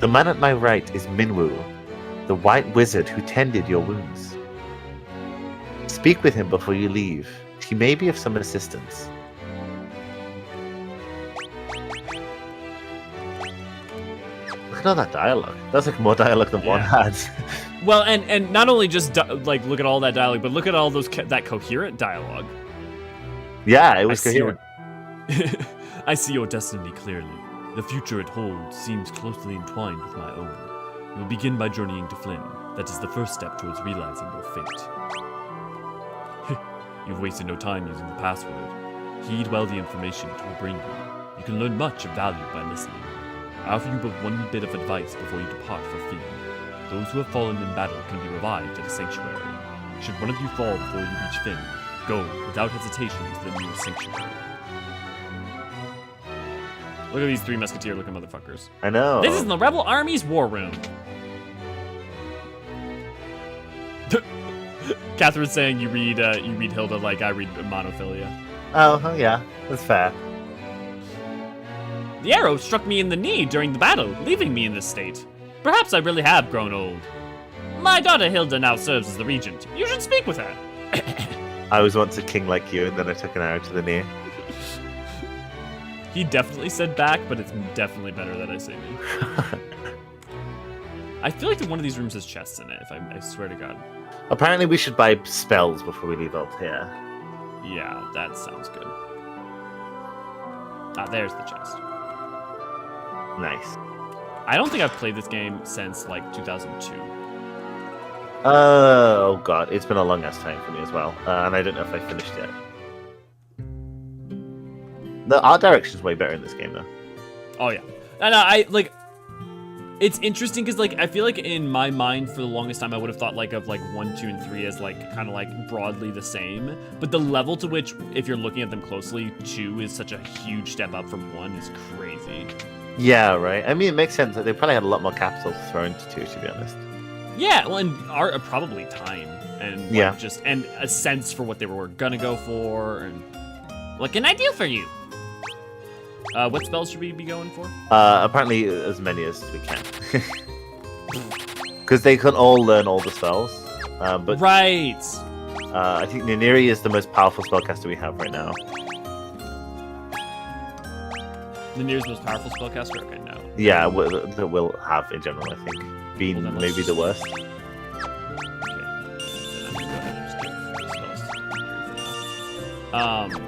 The man at my right is Minwu, the white wizard who tended your wounds. Speak with him before you leave. He may be of some assistance. Look at all that dialogue. That's like more dialogue than one had. Well, and not only just like look at all that dialogue, but look at all those that coherent dialogue. Yeah, it was coherent. I see your destiny clearly. The future it holds seems closely entwined with my own. You will begin by journeying to Flynn. That is the first step towards realizing your fate. You've wasted no time using the password. Heed well the information it will bring you. You can learn much of value by listening. I offer you but one bit of advice before you depart for Finn. Those who have fallen in battle can be revived at a sanctuary. Should one of you fall before you reach Finn, go without hesitation to the nearest sanctuary. Look at these three musketeer looking motherfuckers. I know. This is the Rebel Army's war room. Catherine's saying you read Hilda like I read Monophilia. Oh, yeah, that's fair. The arrow struck me in the knee during the battle, leaving me in this state. Perhaps I really have grown old. My daughter Hilda now serves as the regent. You should speak with her. I was once a king like you, and then I took an arrow to the knee. He definitely said back, but it's definitely better that I say me. I feel like one of these rooms has chests in it, I swear to God. Apparently we should buy spells before we leave Altair. Yeah, that sounds good. Ah, there's the chest. Nice. I don't think I've played this game since, like, 2002. Oh, God. It's been a long-ass time for me as well. And I don't know if I finished yet. The art direction's way better in this game, though. Oh, yeah. And it's interesting because, like, I feel like in my mind for the longest time I would have thought, like, of, like, 1, 2, and 3 as, like, kind of, like, broadly the same. But the level to which, if you're looking at them closely, 2 is such a huge step up from 1 is crazy. Yeah, right. I mean, it makes sense that they probably had a lot more capital thrown to 2, to be honest. Yeah, well, and art, probably time. And, like, yeah. just, and a sense for what they were gonna go for, and what can I do for you? What spells should we be going for? Apparently as many as we can. Because they can all learn all the spells. But right. I think Niniri is the most powerful spellcaster we have right now. Lanier's most powerful spellcaster? Okay, no. Yeah, that we'll have in general, I think. Being Well, then maybe the worst. Okay. Then I'm gonna go ahead and just give spells to Lanier for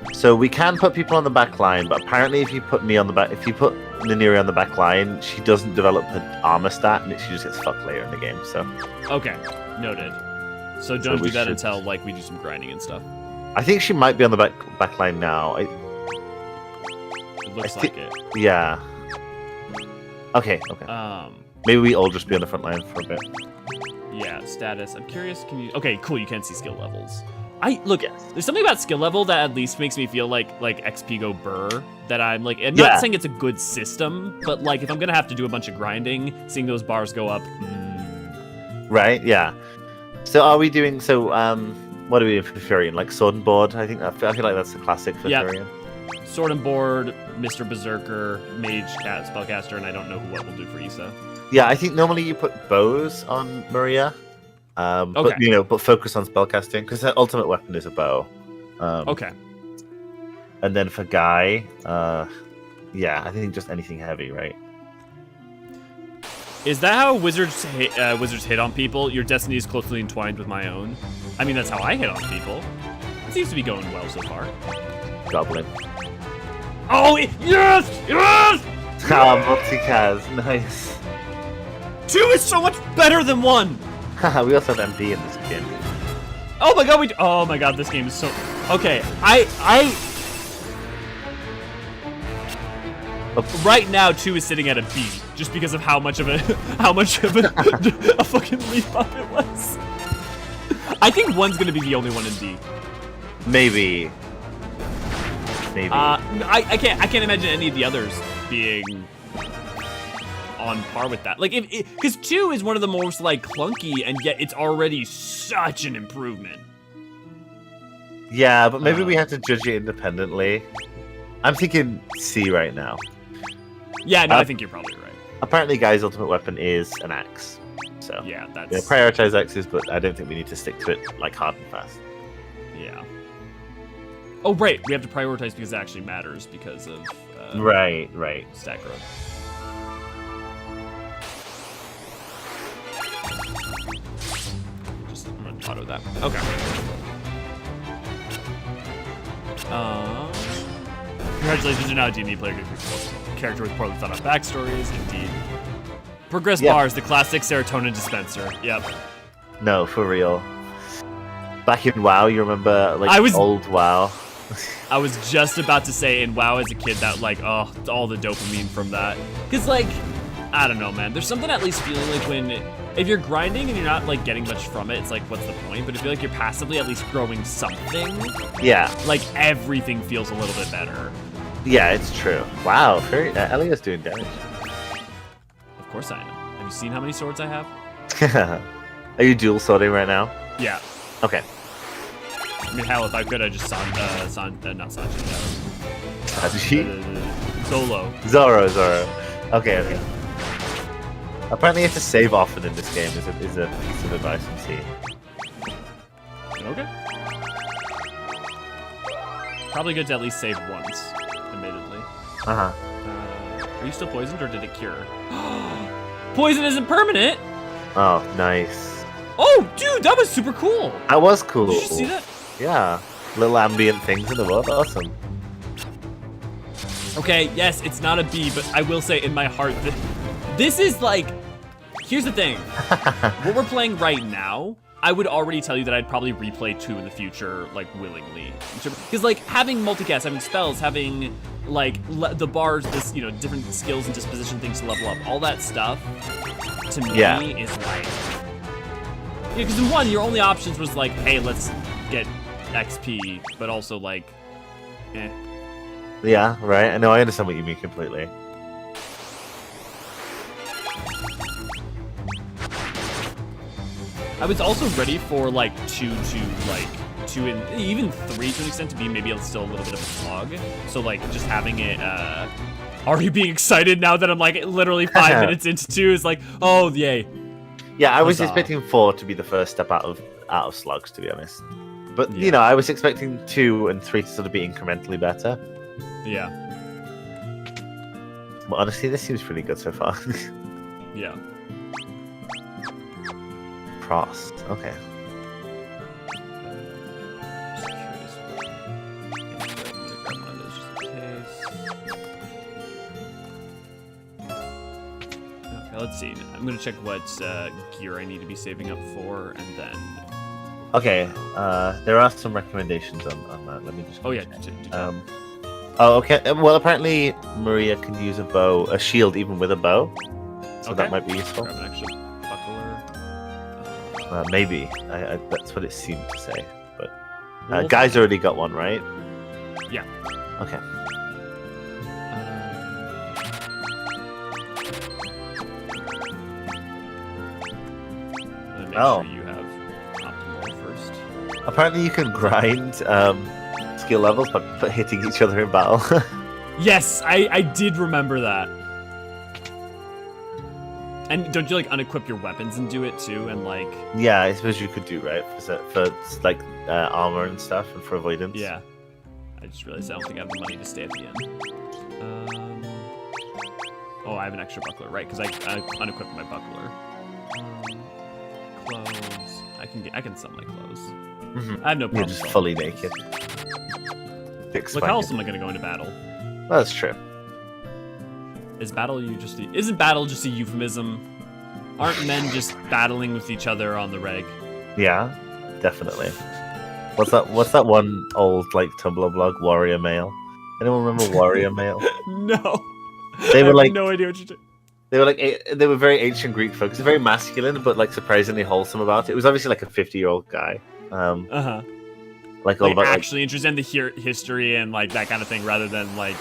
now. So we can put people on the back line, but apparently if you put Ninieri on the back line, she doesn't develop an armor stat, and she just gets fucked later in the game. So Okay, noted. So don't do that should... until like we do some grinding and stuff. I think she might be on the back line now. It looks like it. Yeah. Okay. Maybe we all just be on the front line for a bit. Yeah, status. I'm curious. Can you? Okay, cool. You can see skill levels. There's something about skill level that at least makes me feel like XP go burr. That I'm like, I'm not saying it's a good system, but like if I'm gonna have to do a bunch of grinding, seeing those bars go up. Right. Yeah. So are we doing what are we doing for Furion? Like sword and board? I feel like that's the classic for Furion. Sword and board, Mr. Berserker, Mage, Cat, Spellcaster, and I don't know what we'll do for Issa. Yeah, I think normally you put bows on Maria. Okay. But focus on spellcasting because her ultimate weapon is a bow. Okay. And then for Guy, I think just anything heavy, right? Is that how wizards hit on people? Your destiny is closely entwined with my own. I mean, that's how I hit on people. It seems to be going well so far. Goblin. Oh, yes! Multicast, nice. 2 is so much better than 1! We also have MP in this game. Oh my god, this game is so... Okay, Right now, 2 is sitting at a B, just because of how much of a fucking leap up it was. I think 1's gonna be the only one in D. Maybe. I can't imagine any of the others being on par with that. Like, because 2 is one of the most like clunky, and yet it's already such an improvement. Yeah, but maybe we have to judge it independently. I'm thinking C right now. Yeah, no, I think you're probably right. Apparently, Guy's ultimate weapon is an axe. So yeah, that's prioritize axes, but I don't think we need to stick to it like hard and fast. Yeah. Oh, right. We have to prioritize because it actually matters because of right. Stack growth. I'm gonna auto that. Okay. Congratulations, you're now a D&D player. Character with poorly thought out backstories. Indeed. Progress bars, the classic serotonin dispenser. Yep. No, for real. Back in WoW, you remember old WoW? I was just about to say in WoW as a kid that all the dopamine from that. Cause I don't know, man. There's something at least feeling like if you're grinding and you're not like getting much from it, it's like what's the point? But if you're you're passively at least growing something, yeah, like everything feels a little bit better. Yeah, it's true. Wow, Elia's doing damage. Of course I am. Have you seen how many swords I have? Are you dual swording right now? Yeah. Okay. I mean, hell, if I could, I just not Sanji. Zoro. Okay. Apparently, you have to save often in this game. Is a piece of advice from C. Okay. Probably good to at least save once, admittedly. Are you still poisoned, or did it cure? Poison isn't permanent! Oh, nice. Oh, dude, that was super cool! That was cool. Did you see that? Yeah. Little ambient things in the world. Awesome. Okay, yes, it's not a B, but I will say in my heart that this is here's the thing. What we're playing right now, I would already tell you that I'd probably replay 2 in the future, willingly. Because, having multicast, having spells, having, the bars, this, different skills and disposition things to level up, all that stuff, to me, is because in 1, your only options was, hey, let's get XP, but also, eh. Yeah, right. I know, I understand what you mean completely. I was also ready for 2 and even 3 to an extent to be maybe still a little bit of a slog. So just having it already being excited now that I'm literally 5 minutes into 2 is oh yay. Yeah, I was expecting 4 to be the first step out of slugs, to be honest. But I was expecting 2 and 3 to sort of be incrementally better. Yeah. But honestly, this seems pretty good so far. Yeah. Prost. Okay. Let's see. I'm gonna check what gear I need to be saving up for, and then. Okay. There are some recommendations on that. Let me just. Oh yeah. Oh okay. Well, apparently Maria can use a shield even with a bow, so that might be useful. Grab an extra buckler. Maybe. That's what it seemed to say. But Guy's already got one, right? Yeah. Okay. Make sure you have optimal first. Apparently you can grind skill levels by hitting each other in battle. Yes, I did remember that. And don't you like unequip your weapons and do it too, and like? Yeah, I suppose you could do, right, for like armor and stuff, and for avoidance. Yeah. I just realized I don't think I have the money to stay at the end. Oh, I have an extra buckler, right? Because I unequipped my buckler. Clothes. I can sell my clothes. Mm-hmm. I have no problem. You're just fully naked. Look, how else am I gonna go into battle? Well, that's true. Isn't battle just a euphemism? Aren't men just battling with each other on the reg? Yeah, definitely. What's that one old like Tumblr blog, Warrior Mail? Anyone remember Warrior Mail? No. They were I have like no idea what you're doing. They were very ancient Greek folks, very masculine, but like surprisingly wholesome about it. It was obviously like a 50-year-old guy. Like all about actually interested in the history and like that kind of thing, rather than like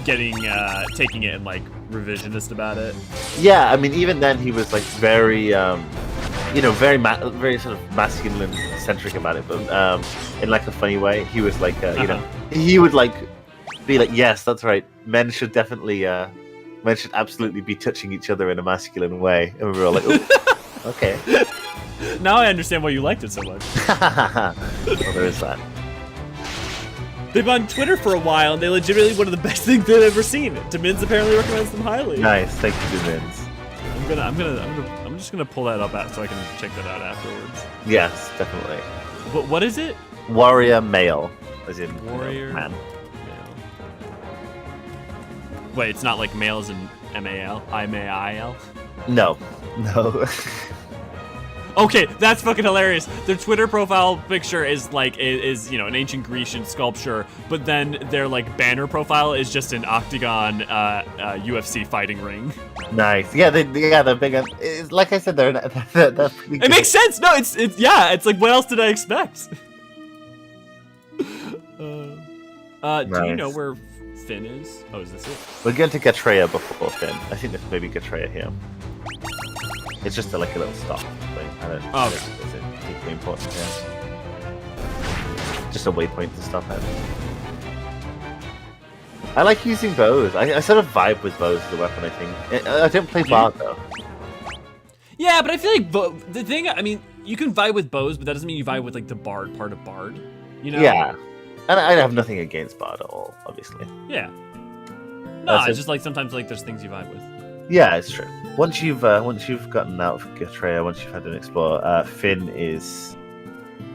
taking it and like revisionist about it. Yeah, I mean, even then he was like very, very sort of masculine centric about it, but in like a funny way. He was like, he would like be like, yes, that's right. Men should absolutely be touching each other in a masculine way, and we were all like, oh, okay. Now I understand why you liked it so much. Well, there is that. They've been on Twitter for a while, and they legitimately one of the best things they've ever seen. Demins apparently recommends them highly. Nice, thank you, Demins. I'm just gonna pull that up so I can check that out afterwards. Yes, definitely. But what is it? Warrior Male, as in Warrior man. Male. Wait, it's not like male as in M-A-L? I-M-A-I-L? No. Okay, that's fucking hilarious. Their Twitter profile picture is like an ancient Grecian sculpture, but then their like banner profile is just an octagon UFC fighting ring. Nice. Yeah, they're big. Like I said, they're pretty good. It makes sense. No, it's like what else did I expect? Nice. Do you know where Finn is? Oh, is this it? We're going to Gatreya before Finn. I think there's maybe Gatreya here. It's just like a little stop thing. I don't know. It's particularly important, yeah. Just a waypoint to stop at. I like using bows. I sort of vibe with bows as a weapon, I think. I don't play Bard, though. Yeah, but I feel like the thing, I mean, you can vibe with bows, but that doesn't mean you vibe with like the Bard part of Bard. You know? Yeah. And I have nothing against Bard at all, obviously. Yeah. No, it's just like sometimes like there's things you vibe with. Yeah, it's true. Once you've gotten out of Gatreya, once you've had an explore, Finn is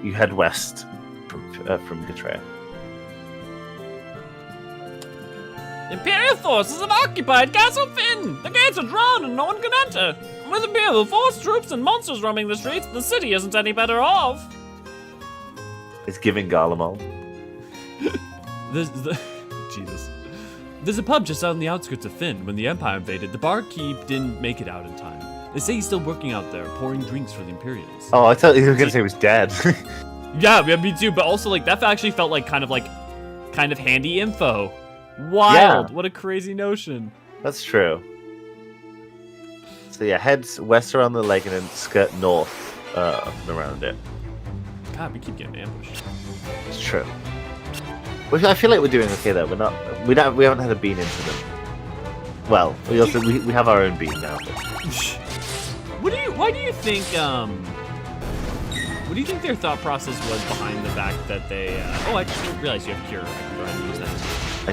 you head west from Gatreya. Imperial forces have occupied Castle Finn. The gates are drawn and no one can enter. With Imperial force troops and monsters roaming the streets, the city isn't any better off. It's giving Garlemald. Jesus. There's a pub just out on the outskirts of Finn. When the Empire invaded, the barkeep didn't make it out in time. They say he's still working out there, pouring drinks for the Imperials. Oh, I thought you were going to say he was dead. Yeah, me too, but also like that actually felt like kind of handy info. Wild. Yeah. What a crazy notion. That's true. So yeah, heads west around the lake and then skirt north up and around it. God, we keep getting ambushed. It's true. I feel like we're doing okay though. We haven't had a bean incident. Well, we have our own bean now. But... Why do you think what do you think their thought process was behind the fact that they? Oh, I just realized you have cure. I can go ahead and use that. I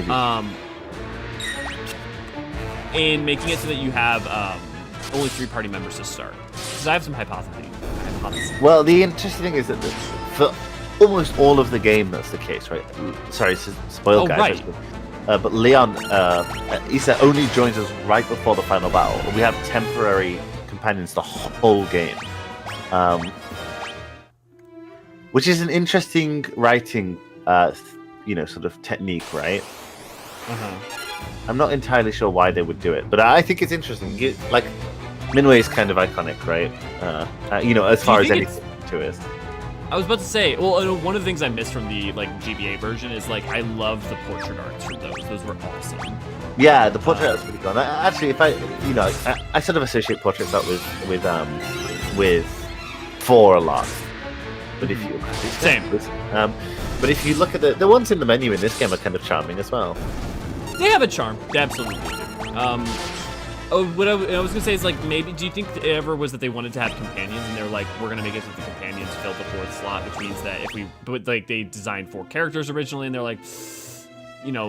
do. In making it so that you have only 3 party members to start. Because I have some hypotheses. Well, the interesting thing is that for almost all of the game, that's the case, right? Sorry, to spoil guys. Right. But Leon, Issa only joins us right before the final battle. We have temporary companions the whole game, which is an interesting writing, sort of technique, right? I'm not entirely sure why they would do it, but I think it's interesting. Like, Minway is kind of iconic, right? As far as anything to it. I was about to say, well, one of the things I missed from the GBA version is I love the portrait arts from those. Those were awesome. Yeah, the portrait art's pretty good. Actually, if I sort of associate portraits art with 4 a lot. But if you same. But if you look at the ones in the menu in this game are kind of charming as well. They have a charm. They absolutely do. What I was gonna say is maybe do you think it ever was that they wanted to have companions and they're like, we're gonna make it so the companions fill the 4th slot, which means that they designed 4 characters originally and they're like,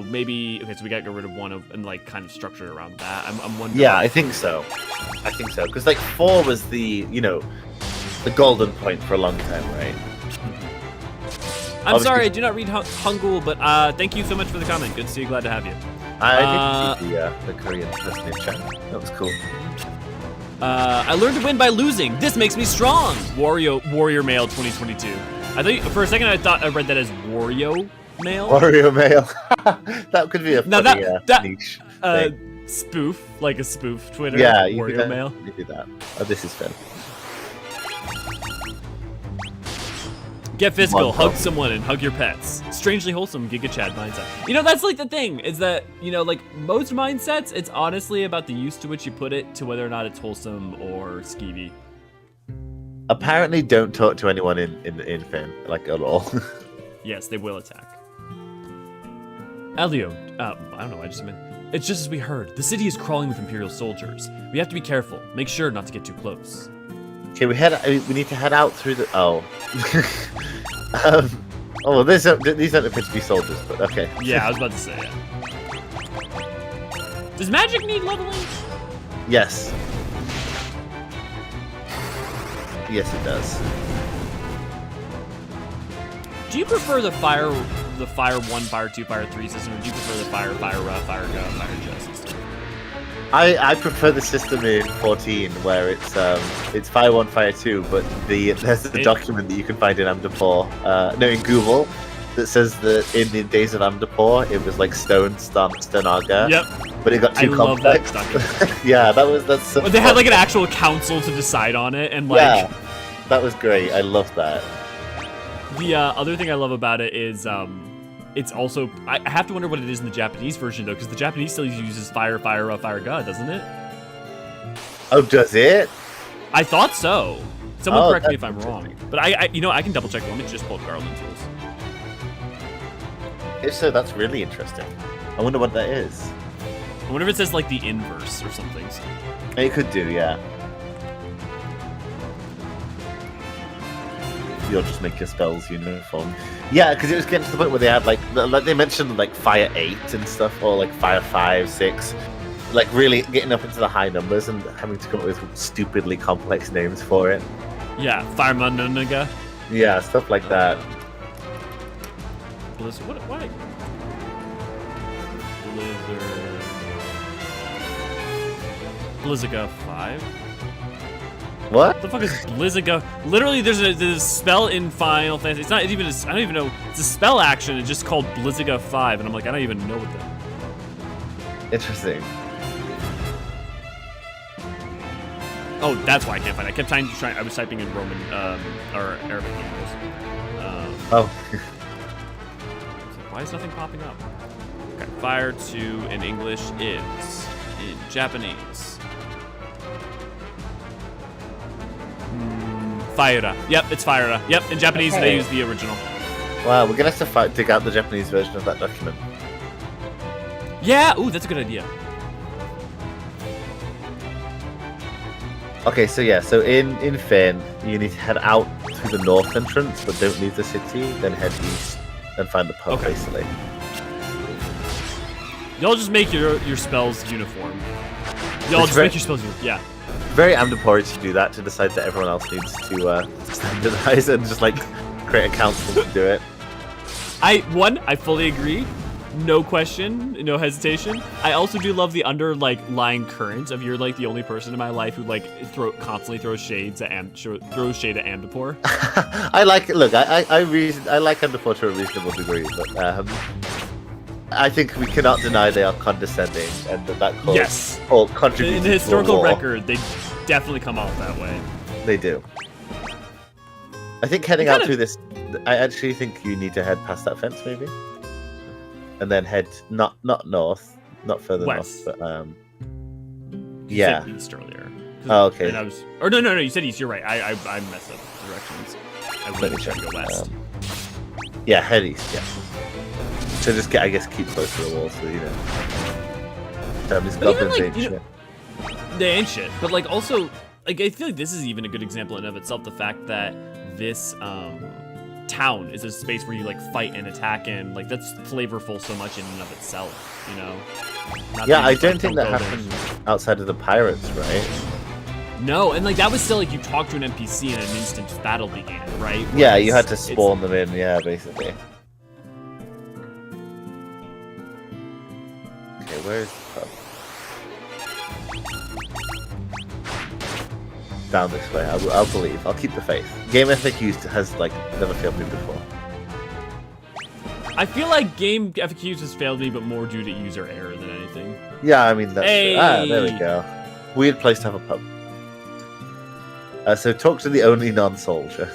maybe okay, so we gotta get rid of one of and kind of structure it around that. I'm wondering. Yeah, I think so. Because 4 was the golden point for a long time, right? I'm sorry, I do not read Hangul, but thank you so much for the comment. Good to see you. Glad to have you. I did the Korean person in chat. That was cool. I learned to win by losing. This makes me strong. Warrior Mail 2022. I thought for a second I thought I read that as Wario Mail. Wario Mail. That could be a funny niche thing. Spoof, like a spoof Twitter. Yeah, Wario Mail. You do that. Oh, this is fun. Get physical, hug someone, and hug your pets. Strangely wholesome Giga Chad mindset. That's the thing, is that, most mindsets, it's honestly about the use to which you put it to whether or not it's wholesome or skeevy. Apparently don't talk to anyone in Finn, at all. Yes, they will attack. Elio, I don't know, I just meant... It's just as we heard. The city is crawling with Imperial soldiers. We have to be careful. Make sure not to get too close. Okay, we need to head out through the... Oh. These don't appear to be soldiers, but okay. Yeah, I was about to say it. Does magic need leveling? Yes. Yes, it does. Do you prefer the fire 1, fire 2, fire 3 system, or do you prefer the fire, fire just system? I prefer the system in 14 where it's fire 1, fire 2, but there's a document that you can find in Amdapor, in Google, that says that in the days of Amdapor it was stone Arga. Yep. But it got too complex. Love that yeah, that's so they had an actual council to decide on it, and yeah, that was great. I love that. The other thing I love about it is it's also, I have to wonder what it is in the Japanese version though, because the Japanese still uses fire god, doesn't it? Oh, does it? I thought so. Someone correct me if I'm wrong. But I can double check. Let me just pull up Garland's rules. If so, that's really interesting. I wonder what that is. I wonder if it says the inverse or something. It could do, yeah. You'll just make your spells uniform. Yeah, because it was getting to the point where they had they mentioned fire 8 and stuff, or fire 5, 6, really getting up into the high numbers and having to come up with stupidly complex names for it. Yeah, Firemanunga. Yeah, stuff like that. Blizzard. What? Why? Blizzard. Blizziga 5? What? The fuck is Blizziga? Literally, there's a spell in Final Fantasy. It's not even I don't even know. It's a spell action. It's just called Blizziga 5, and I'm like, I don't even know what that. Interesting. Oh, that's why I can't find it. I kept trying. I was typing in Roman or Arabic numerals. Oh. Why is nothing popping up? Okay, fire 2 in English is in Japanese. Faira. Yep, it's Faira. Yep, in Japanese they use the original. Wow, we're gonna have to dig out the Japanese version of that document. Yeah, ooh, that's a good idea. Okay, so yeah, so in Fane, you need to head out through the north entrance, but don't leave the city, then head east and find the pub, basically. Y'all just make your spells uniform. Y'all just make your spells uniform. Yeah. Very Amdapori to do that, to decide that everyone else needs to standardize and just like create a council to do it. I fully agree. No question, no hesitation. I also do love the underlying current of you're like the only person in my life who like constantly throws shade at Amdapor. I like it. Look, I like Amdapor to a reasonable degree, but I think we cannot deny they are condescending and that cause yes, or contributes in the historical record, they definitely come off that way. They do. I think heading out through this, I actually think you need to head past that fence, maybe. And then head not north, not further west. north, but You said east earlier. Oh, okay. And I was, or no, you said east. You're right. I messed up directions. I really tried to go west. Yeah, head east. Yeah. So just I guess keep close to the wall, so you know. These goblins ain't shit. They ain't shit, but like also, like I feel like this is even a good example in and of itself. The fact that this town is a space where you like fight and attack, and like that's flavorful so much in and of itself, you know. Yeah, I don't think that happened outside of the pirates, right? No, and like that was still like you talk to an NPC and an instant battle began, right? Yeah, you had to spawn them in. Yeah, basically. Okay, where's the pub? Down this way. I'll believe. I'll keep the faith. Game FAQs has like never failed me before. I feel like game FAQs has failed me, but more due to user error than anything. Yeah, I mean that's hey. there we go. Weird place to have a pub. So talk to the only non-soldier.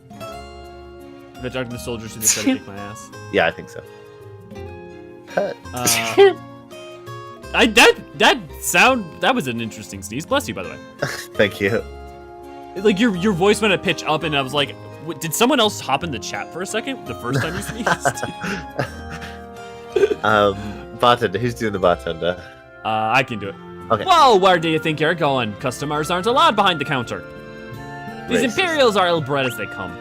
If I talk to the soldiers who just try to kick my ass. Yeah, I think so. That was an interesting sneeze. Bless you, by the way. Thank you. Like your voice went a pitch up, and I was like, did someone else hop in the chat for a second? The first time you sneezed. Bartender. Who's doing the bartender? I can do it. Okay. Whoa, where do you think you're going? Customers aren't allowed behind the counter. These Racist. Imperials are ill-bred as they come.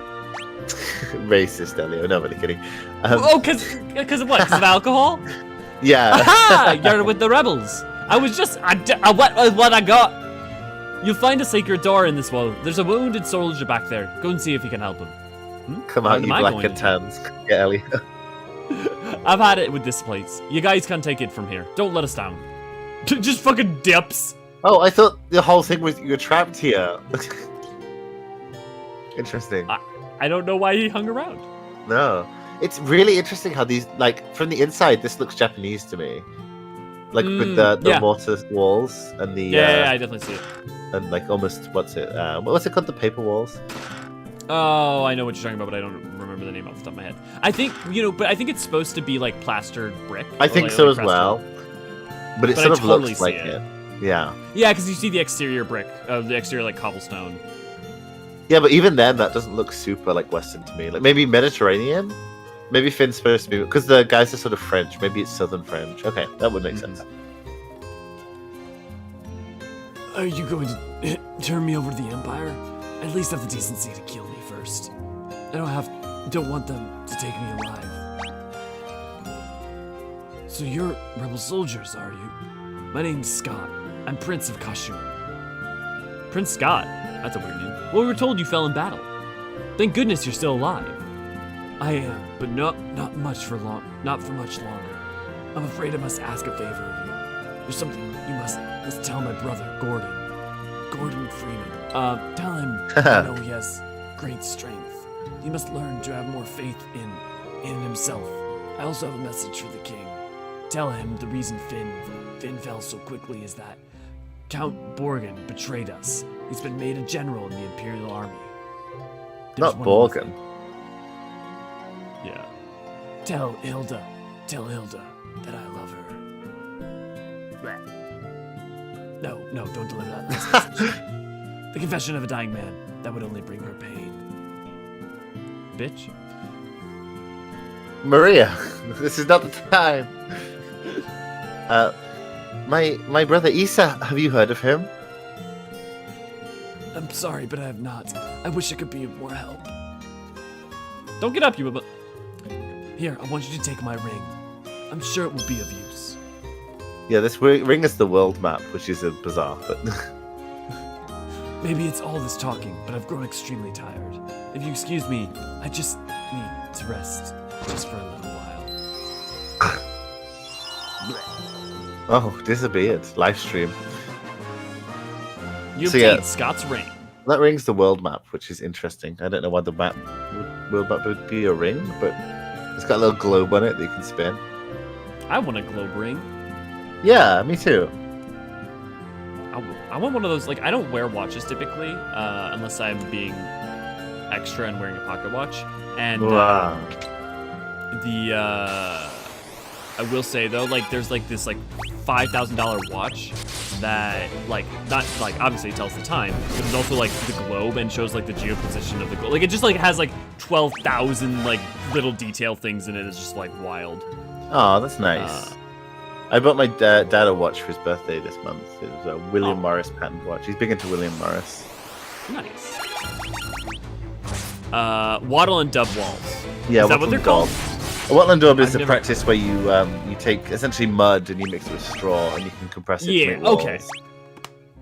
Racist, Elio. No, I'm kidding. Because of what? Because of alcohol? Yeah. Aha! You're with the rebels. I was just what I got. You'll find a sacred door in this wall. There's a wounded soldier back there. Go and see if you can help him. Come out, you black and tans. Yeah, Elio. I've had it with this place. You guys can't take it from here. Don't let us down. Just fucking dips. Oh, I thought the whole thing was you were trapped here. Interesting. I don't know why he hung around. No. It's really interesting how these, like, from the inside, this looks Japanese to me. Like, with the mortar walls and the... Yeah, I definitely see it. And, like, almost, what's it called? The paper walls? Oh, I know what you're talking about, but I don't remember the name off the top of my head. I think, but I think it's supposed to be, like, plastered brick. I think like, so like as well. But it sort of totally looks like it. Yeah. Yeah, because you see the exterior brick, the exterior, like, cobblestone. Yeah, but even then, that doesn't look super, like, Western to me. Like, maybe Mediterranean? Maybe Finn's supposed to be... Because the guys are sort of French. Maybe it's Southern French. Okay, that would make sense. Are you going to turn me over to the Empire? At least have the decency to kill me first. I don't want them to take me alive. So you're rebel soldiers, are you? My name's Scott. I'm Prince of Kashun. Prince Scott? That's a weird name. Well, we were told you fell in battle. Thank goodness you're still alive. I am, but not for much longer. I'm afraid I must ask a favor of you. There's something you must tell my brother, Gordon Freeman. Tell him I know he has great strength. He must learn to have more faith in himself. I also have a message for the king. Tell him the reason Finn fell so quickly is that Count Borgen betrayed us. He's been made a general in the Imperial Army. Not Borgen. Yeah. Tell Hilda that I love her. No, don't deliver that last message. The confession of a dying man. That would only bring her pain. Bitch. Maria, this is not the time. My brother Isa, have you heard of him? I'm sorry, but I have not. I wish I could be of more help. Don't get up, you but here, I want you to take my ring. I'm sure it will be of use. Yeah, this ring is the world map, which is a bizarre, but Maybe it's all this talking, but I've grown extremely tired. If you excuse me, I just need to rest just for a little while. oh, disappeared. Live stream. You So, obtained yeah. Scott's ring. That ring's the world map, which is interesting. I don't know why the world map would be a ring, but it's got a little globe on it that you can spin. I want a globe ring. Yeah, me too. I want one of those. Like, I don't wear watches typically, unless I'm being extra and wearing a pocket watch. And Wow. I will say though, like, there's like this like $5,000 watch that like not like obviously it tells the time, but it's also like the globe and shows like the geoposition of the globe. Like, it just like has like 12,000 like little detail things in it. It's just like wild. Oh, that's nice. I bought my dad a watch for his birthday this month. It was a William Morris patent watch. He's big into William Morris. Nice. Wattle and dub walls. Yeah, Is that what they're called? A wattle and dub is I've a never- practice where you take essentially mud and you mix it with straw and you can compress it to Yeah. make walls. Okay.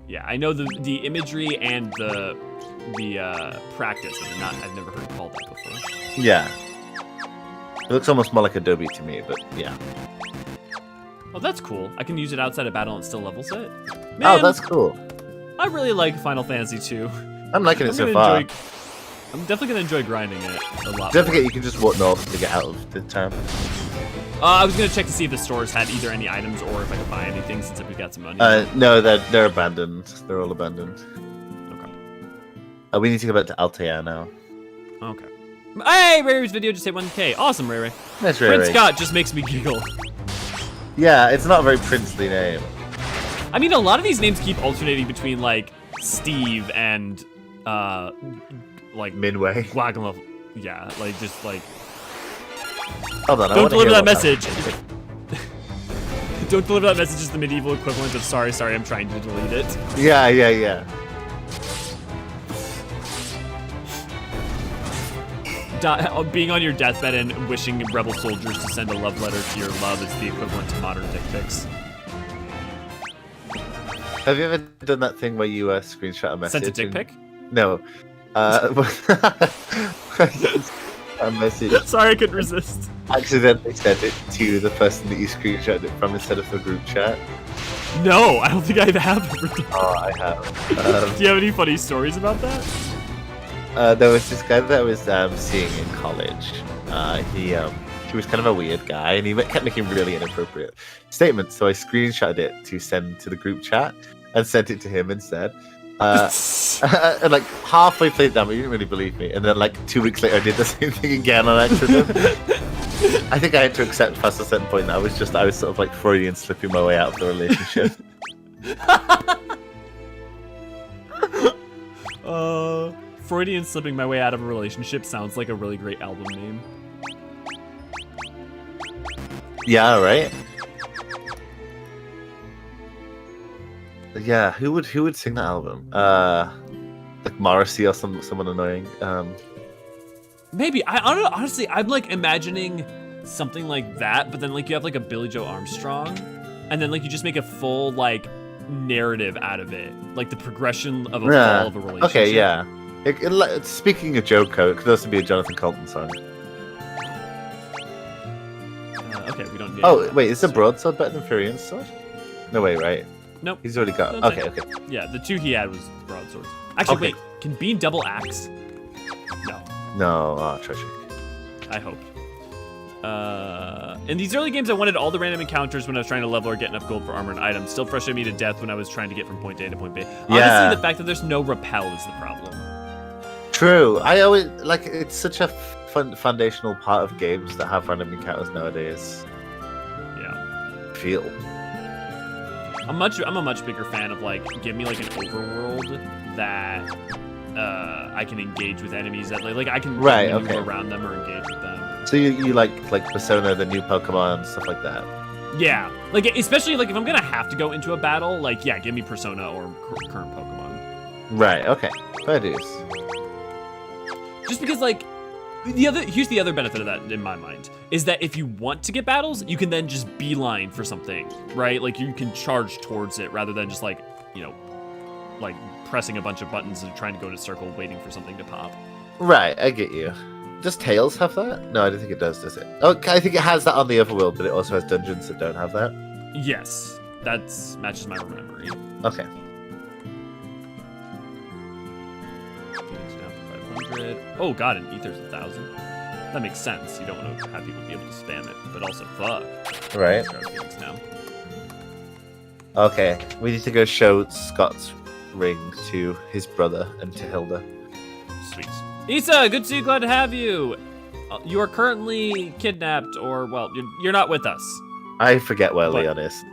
Yeah, I know the imagery and the practice. I've never heard it called that before. Yeah. It looks almost more like Adobe to me, but yeah. Oh, that's cool. I can use it outside of battle and still levels it. Man, Oh, that's cool. I really like Final Fantasy 2. I'm liking it I'm so gonna far. I'm definitely gonna enjoy grinding it a lot. Don't more. forget you can just walk north to get out of the town. I was gonna check to see if the stores had either any items or if I could buy anything since we got some money. No, they're abandoned. They're all abandoned. Okay. We need to go back to Altair now. Okay. Hey, Ray's video just hit 1K. Awesome, Ray. That's Prince right. Scott just makes me giggle. Yeah, it's not a very princely name. I mean, a lot of these names keep alternating between like Steve and like Minway. Guagamole. Yeah, like just like Hold on, I don't wanna deliver hear that what message. happened. Don't deliver that message is the medieval equivalent of sorry, I'm trying to delete it. Yeah. Being on your deathbed and wishing rebel soldiers to send a love letter to your love is the equivalent to modern dick pics. Have you ever done that thing where you screenshot a message? Sent a dick and- pic? No. A message. Sorry, I couldn't resist. Accidentally sent it to the person that you screenshot it from instead of the group chat. No, I don't think I have ever done. Oh, I have. Do you have any funny stories about that? There was this guy that I was seeing in college. He was kind of a weird guy, and he kept making really inappropriate statements. So I screenshotted it to send to the group chat and sent it to him instead. And like halfway played down, but he didn't really believe me. And then like 2 weeks later, I did the same thing again on accident. I think I had to accept past a certain point that I was sort of like Freudian slipping my way out of the relationship. Freudian slipping my way out of a relationship sounds like a really great album name. Yeah, right. Yeah, who would sing that album? Like Morrissey or someone annoying. Maybe honestly, I'm like imagining something like that, but then like you have like a Billy Joe Armstrong, and then like you just make a full like narrative out of it, like the progression of a fall of a relationship. Okay, yeah. Speaking of Joe Coe, it could also be a Jonathan Colton song. Okay, we don't need. Oh wait, is the broadsword better than Furion's sword? No way, right? Nope. He's already got. Don't Okay. Yeah, the two he had was broadswords. Actually, Okay. wait, can Bean double axe? No, No, tragic. I hoped. In these early games, I wanted all the random encounters when I was trying to level or get enough gold for armor and items. Still frustrated me to death when I was trying to get from point A to point B. Honestly, Yeah. the fact that there's no repel is the problem. True. I always like it's such a foundational part of games that have random encounters nowadays. Yeah. Feel. I'm a much bigger fan of like give me like an overworld that I can engage with enemies that like I can Right, maneuver okay. around them or engage with them. So you like Persona, the new Pokemon, stuff like that. Yeah, like especially like if I'm gonna have to go into a battle, like yeah, give me Persona or current Pokemon. Right. Okay. Fair dues. Just because like Here's the other benefit of that in my mind is that if you want to get battles, you can then just beeline for something, right? Like you can charge towards it rather than just like, you know, like pressing a bunch of buttons and trying to go to circle waiting for something to pop. Right, I get you. Does Tales have that? No, I don't think it does it? Oh, I think it has that on the Overworld, but it also has dungeons that don't have that. Yes, that matches my memory. Okay. Phoenix down to 500. Oh god, and Ether's 1,000. That makes sense. You don't want to have people be able to spam it, but also fuck. Right. Start Phoenix down. Okay, we need to go show Scott's ring to his brother and to Hilda. Sweet. Issa, good to see you. Glad to have you. You are currently kidnapped, or well, you're not with us. I forget where Leon is.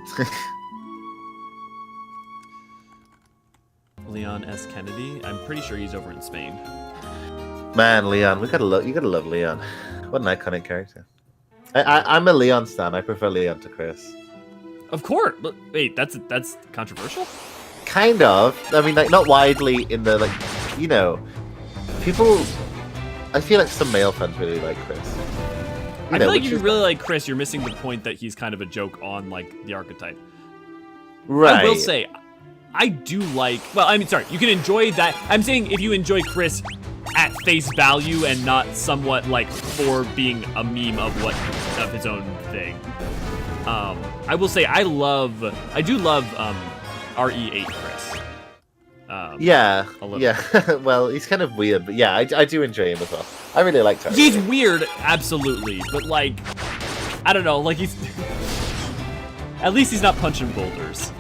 Leon S. Kennedy. I'm pretty sure he's over in Spain. Man, Leon, you gotta love Leon. What an iconic character. I'm a Leon stan. I prefer Leon to Chris. Of course. But wait, that's controversial. Kind of. I mean, like not widely in the like, you know, people. I feel like some male fans really like Chris. I feel like if you really like Chris, you're missing the point that he's kind of a joke on like the archetype. Right. I will say, I do like. Well, I mean, sorry, you can enjoy that. I'm saying if you enjoy Chris at face value and not somewhat like for being a meme of his own thing. I will say I do love RE8 Chris. Yeah. Yeah. Well, he's kind of weird, but yeah, I do enjoy him as well. I really like him. He's weird, absolutely, but like, I don't know, like he's. At least he's not punching boulders.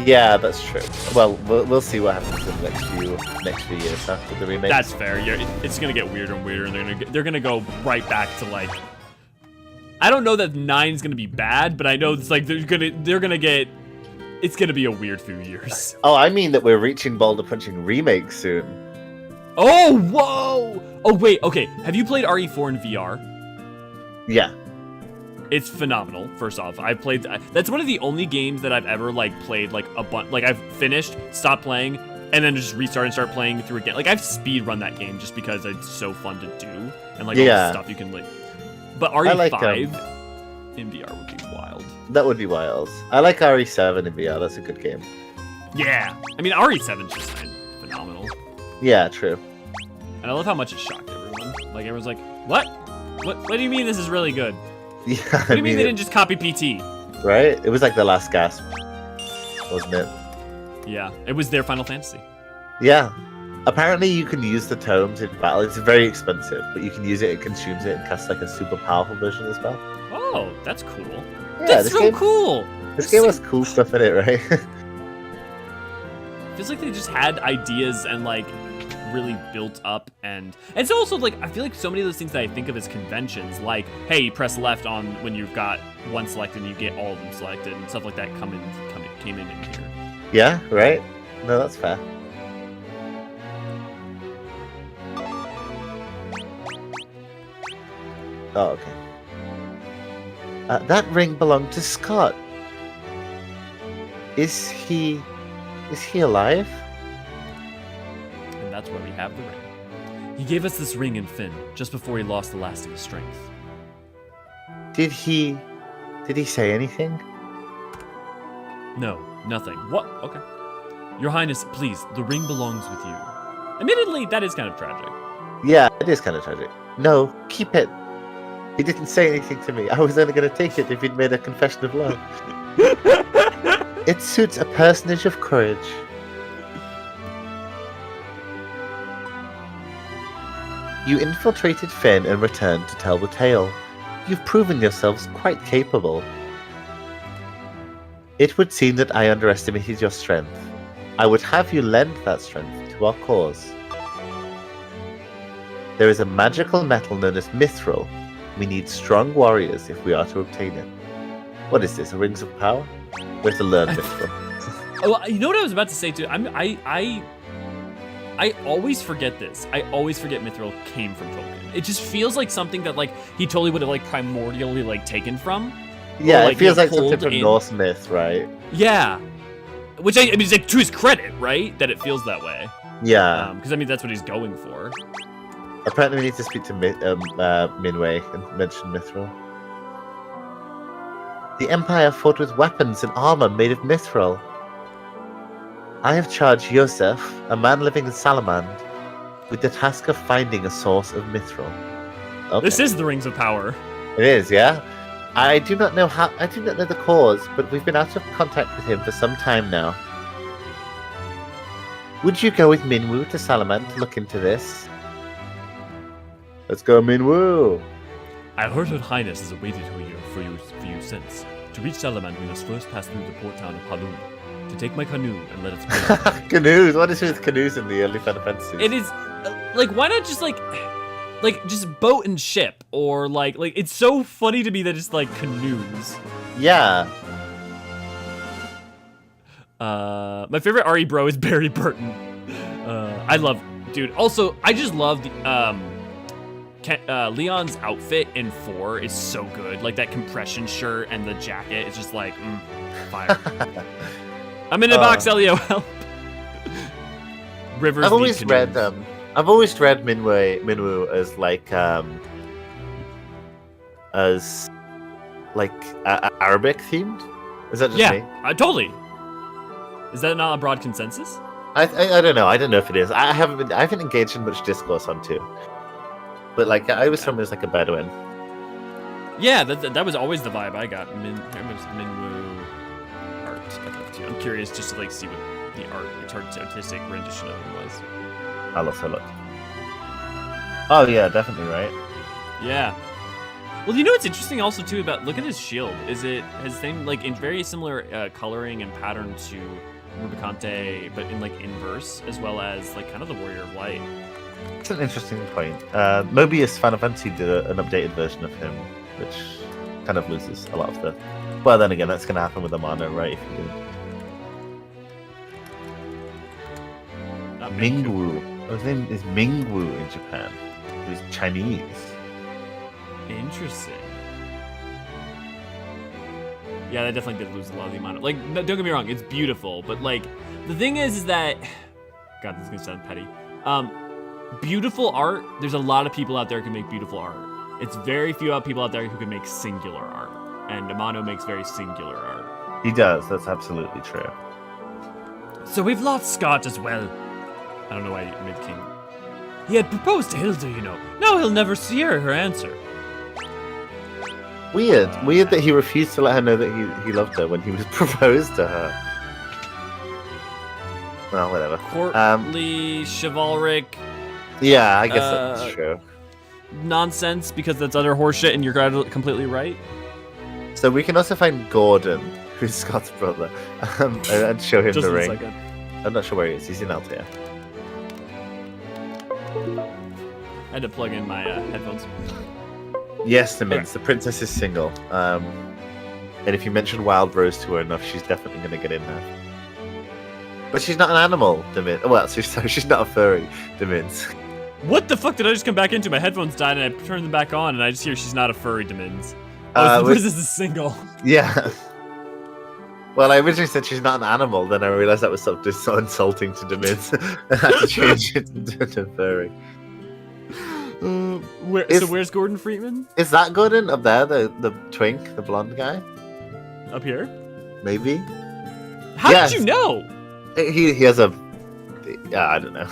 Yeah, that's true. Well, we'll see what happens in the next few years after the remake. That's fair. It's gonna get weirder and weirder, and they're gonna go right back to like. I don't know that 9's gonna be bad, but I know it's like they're gonna get. It's gonna be a weird few years. Oh, I mean that we're reaching boulder punching remake soon. Oh, whoa! Oh wait, okay. Have you played RE4 in VR? Yeah. It's phenomenal. First off, I've played. That's one of the only games that I've ever like played like a bunch. Like I've finished, stopped playing, and then just restart and start playing through again. Like I've speed run that game just because it's so fun to do and like all the stuff you can like. But RE5 in VR would be wild. That would be wild. I like RE7 in VR. That's a good game. Yeah, I mean RE7's just phenomenal. Yeah, true. And I love how much it shocked everyone. Like everyone's like, "What? What do you mean this is really good?" Yeah. What do you mean they didn't just copy PT? Right? It was like the last gasp, wasn't it? Yeah, it was their Final Fantasy. Yeah. Apparently you can use the tomes in battle. It's very expensive, but you can use it, it consumes it, and casts like a super powerful version as well. Oh, that's cool. Yeah, That's so cool! This game has cool stuff in it, right? Feels like they just had ideas and like really built up and it's also like I feel like so many of those things that I think of as conventions, like hey, you press left on when you've got one selected and you get all of them selected and stuff like that came in here. Yeah, right? No, that's fair. Oh, okay. That ring belonged to Scott. Is he alive? And that's where we have the ring. He gave us this ring in Finn just before he lost the last of his strength. Did he say anything? No, nothing. What? Okay. Your Highness, please, the ring belongs with you. Admittedly, that is kind of tragic. Yeah, it is kind of tragic. No, keep it. He didn't say anything to me. I was only going to take it if he'd made a confession of love. It suits a personage of courage. You infiltrated Finn and returned to tell the tale. You've proven yourselves quite capable. It would seem that I underestimated your strength. I would have you lend that strength to our cause. There is a magical metal known as mithril. We need strong warriors if we are to obtain it. What is this, a Rings of Power? We have to learn mithril. Oh, you know what I was about to say too? I always forget this. I always forget mithril came from Tolkien. It just feels like something that like he totally would have like primordially like taken from. Yeah, or, it feels like something pulled from Norse myth, right? Yeah, which I mean, it's like to his credit, right? That it feels that way. Yeah. Because I mean that's what he's going for. Apparently, we need to speak to Minwei and mention Mithril. The Empire fought with weapons and armor made of Mithril. I have charged Yosef, a man living in Salamand, with the task of finding a source of Mithril. Okay. This is the Rings of Power. It is, yeah? I do not know the cause, but we've been out of contact with him for some time now. Would you go with Minwu to Salamand to look into this? Let's go, Minwu! I heard Her Highness has awaited for you since. To reach Salamand, we must first pass through the port town of Halun. To take my canoe and let it go. Canoes! What is with canoes in the early Final Fantasies? It is like, why not just like just boat and ship, or like it's so funny to me that it's like canoes. Yeah. My favorite RE bro is Barry Burton. I love, dude. Also, I just love the Leon's outfit in 4 is so good. Like that compression shirt and the jacket is just like fire. I'm in a box, Lol. Rivers. I've always read Minwu as Arabic themed. Is that just me? Totally. Is that not a broad consensus? I don't know. I don't know if it is. I haven't engaged in much discourse on 2. But like I was from as like a Bedouin. Yeah, that was always the vibe I got. Minwu art FF2. I'm curious just to like see what the artistic rendition of it was. I'll also look. Oh yeah, definitely right. Yeah. Well, you know what's interesting also too about look at his shield. Is it has same like in very similar coloring and pattern to Rubicante, but in like inverse as well as like kind of the Warrior of Light. That's an interesting point. Mobius Final Fantasy did an updated version of him, which kind of loses a lot of the. Well, then again, that's going to happen with Amano, right? If you do. Mingwu. His name is Mingwu in Japan. He's Chinese. Interesting. Yeah, that definitely did lose a lot of the amount of, like, don't get me wrong, it's beautiful, but like, the thing is that, God, this is gonna sound petty. Beautiful art, there's a lot of people out there who can make beautiful art. It's very few people out there who can make singular art, and Amano makes very singular art. He does, that's absolutely true. So we've lost Scott as well. I don't know why he made King. He had proposed to Hilda, you know. Now he'll never see her answer. Weird that he refused to let her know that he loved her when he was proposed to her. Well, whatever. Courtly, chivalric. Yeah, I guess that's true. Nonsense, because that's other horseshit, and you're completely right. So we can also find Gordon, who's Scott's brother, and show him Just the a ring. second. I'm not sure where he is. He's in Altair. I had to plug in my headphones. Yes, the Mints. The princess is single. And if you mention Wild Rose to her enough, she's definitely going to get in there. But she's not an animal, Demins. Well, she's not a furry, Demins. What the fuck did I just come back into? My headphones died and I turned them back on and I just hear she's not a furry, Demins. Oh, the princess is single. Yeah. Well, I originally said she's not an animal, then I realized that was so insulting to Demins. I had to change it to furry. Where's Gordon Freeman? Is that Gordon up there, the twink, the blonde guy? Up here? Maybe. How did you know? He has a. I don't know.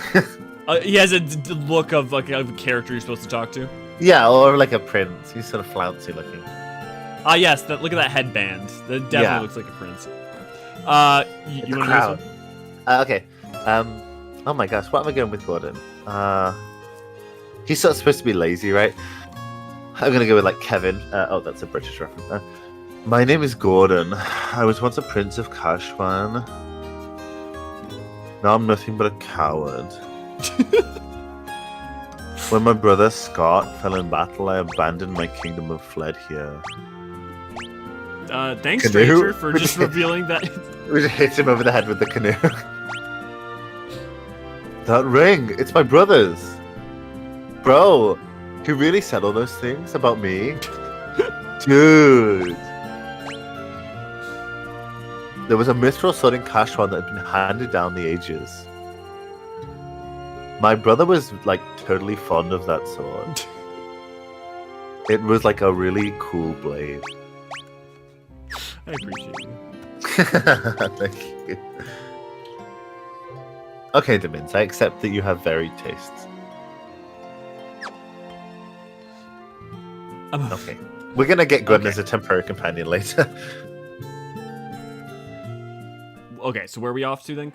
He has a look of like a character you're supposed to talk to. Yeah, or like a prince. He's sort of flouncy looking. Ah, yes. Look at that headband. That definitely looks like a prince. You want to do this one? Okay. Oh my gosh, what am I going with Gordon? He's sort of supposed to be lazy, right? I'm gonna go with like Kevin. Oh, that's a British reference. My name is Gordon. I was once a prince of Kashwan. Now I'm nothing but a coward. When my brother Scott fell in battle, I abandoned my kingdom and fled here. Thanks, stranger, for just revealing that. We just hit him over the head with the canoe. That ring, it's my brother's. Bro, he really said all those things about me? Dude. There was a mithril sword in Kashwan that had been handed down the ages. My brother was like totally fond of that sword. It was like a really cool blade. I appreciate you. Thank you. Okay, Demins, I accept that you have varied tastes. Okay. We're gonna get Gwen as a temporary companion later. Okay, so where are we off to then?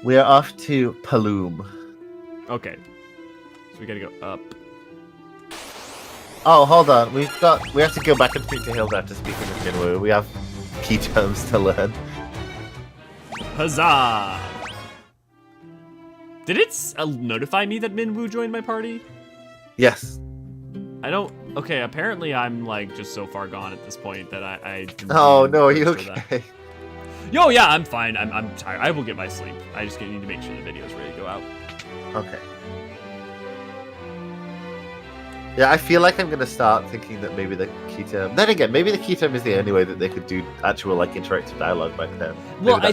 We are off to Paloom. Okay. So we gotta go up. Oh, hold on. We have to go back and speak to Hilda after speaking with Minwoo. We have key terms to learn. Huzzah! Did it notify me that Minwoo joined my party? Yes. I don't. Okay, apparently I'm like just so far gone at this point that I didn't Oh even no, are you register okay? that. Yo, yeah, I'm fine. I'm tired. I will get my sleep. I just need to make sure the video's ready to go out. Okay. Yeah, I feel like I'm gonna start thinking that maybe the key term. Then again, maybe the key term is the only way that they could do actual like interactive dialogue back then. Well, Maybe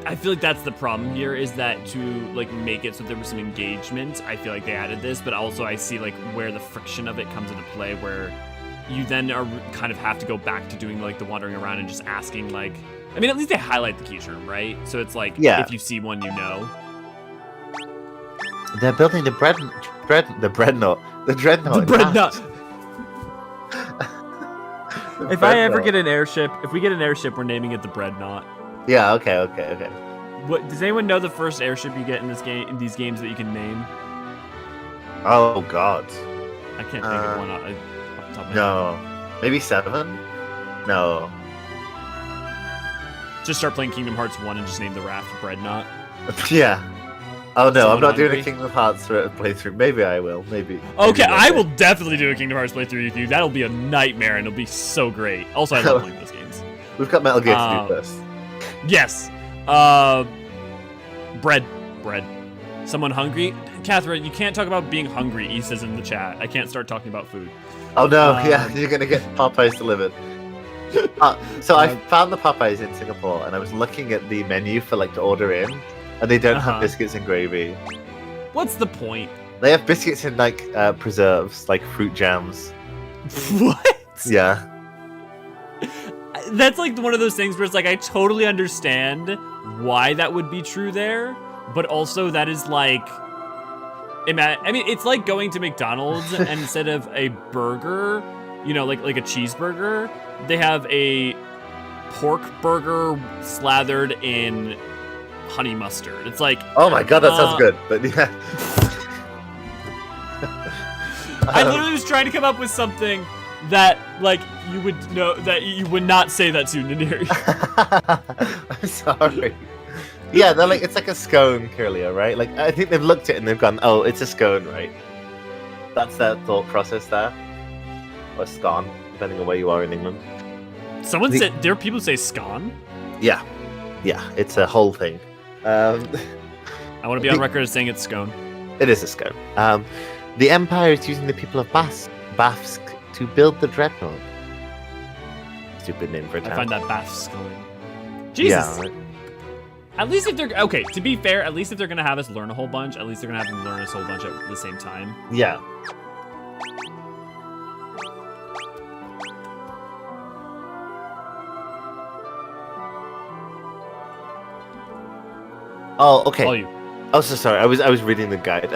I feel like that's the problem here is that to like make it so there was some engagement, I feel like they added this, but also I see like where the friction of it comes into play, where you then are kind of have to go back to doing like the wandering around and just asking like, I mean, at least they highlight the key term, right? So it's like, if you see one, you know. They're building the dreadnought. The dreadnought. If I ever get an airship, if we get an airship, we're naming it the Breadnought. Yeah. Okay. What does anyone know the first airship you get in this game? In these games that you can name? Oh God. I can't think of one off the top of my head. No. Maybe 7? No. Just start playing Kingdom Hearts 1 and just name the raft Breadnought. Yeah. Oh no, I'm not doing hungry? a Kingdom Hearts playthrough. Maybe I will. Maybe. Okay, maybe I will definitely do a Kingdom Hearts playthrough with you. That'll be a nightmare and it'll be so great. Also, I love playing those games. We've got Metal Gear to do first. Yes. Bread. Someone hungry? Catherine, you can't talk about being hungry, E says in the chat. I can't start talking about food. Oh no, yeah, you're gonna get Popeyes delivered. So I found the Popeyes in Singapore, and I was looking at the menu for like to order in, and they don't have biscuits and gravy. What's the point? They have biscuits and like preserves, like fruit jams. What? Yeah. That's like one of those things where it's like I totally understand why that would be true there, but also that is like, I mean, it's like going to McDonald's and instead of a burger, you know, like a cheeseburger, they have a pork burger slathered in honey mustard. It's like, oh my God, that sounds good. But yeah. I literally was trying to come up with something that like you would know that you would not say that soon in here. I'm sorry. Yeah, they're like, it's like a scone, Curlia, right? Like I think they've looked at it and they've gone, oh, it's a scone, right? That's their thought process there. Or scone, depending on where you are in England. Someone said there are people who say scone. Yeah, it's a whole thing. I want to be on record as saying it's scone. It is a scone. The Empire is using the people of Bafsk to build the dreadnought. Stupid name for a town. I find that baffling. Jesus. Yeah, right? At least if they're okay, to be fair, at least if they're gonna have us learn a whole bunch, at least they're gonna have them learn us a whole bunch at the same time. Yeah. Oh, okay. All you. Oh, so sorry. I was reading the guide.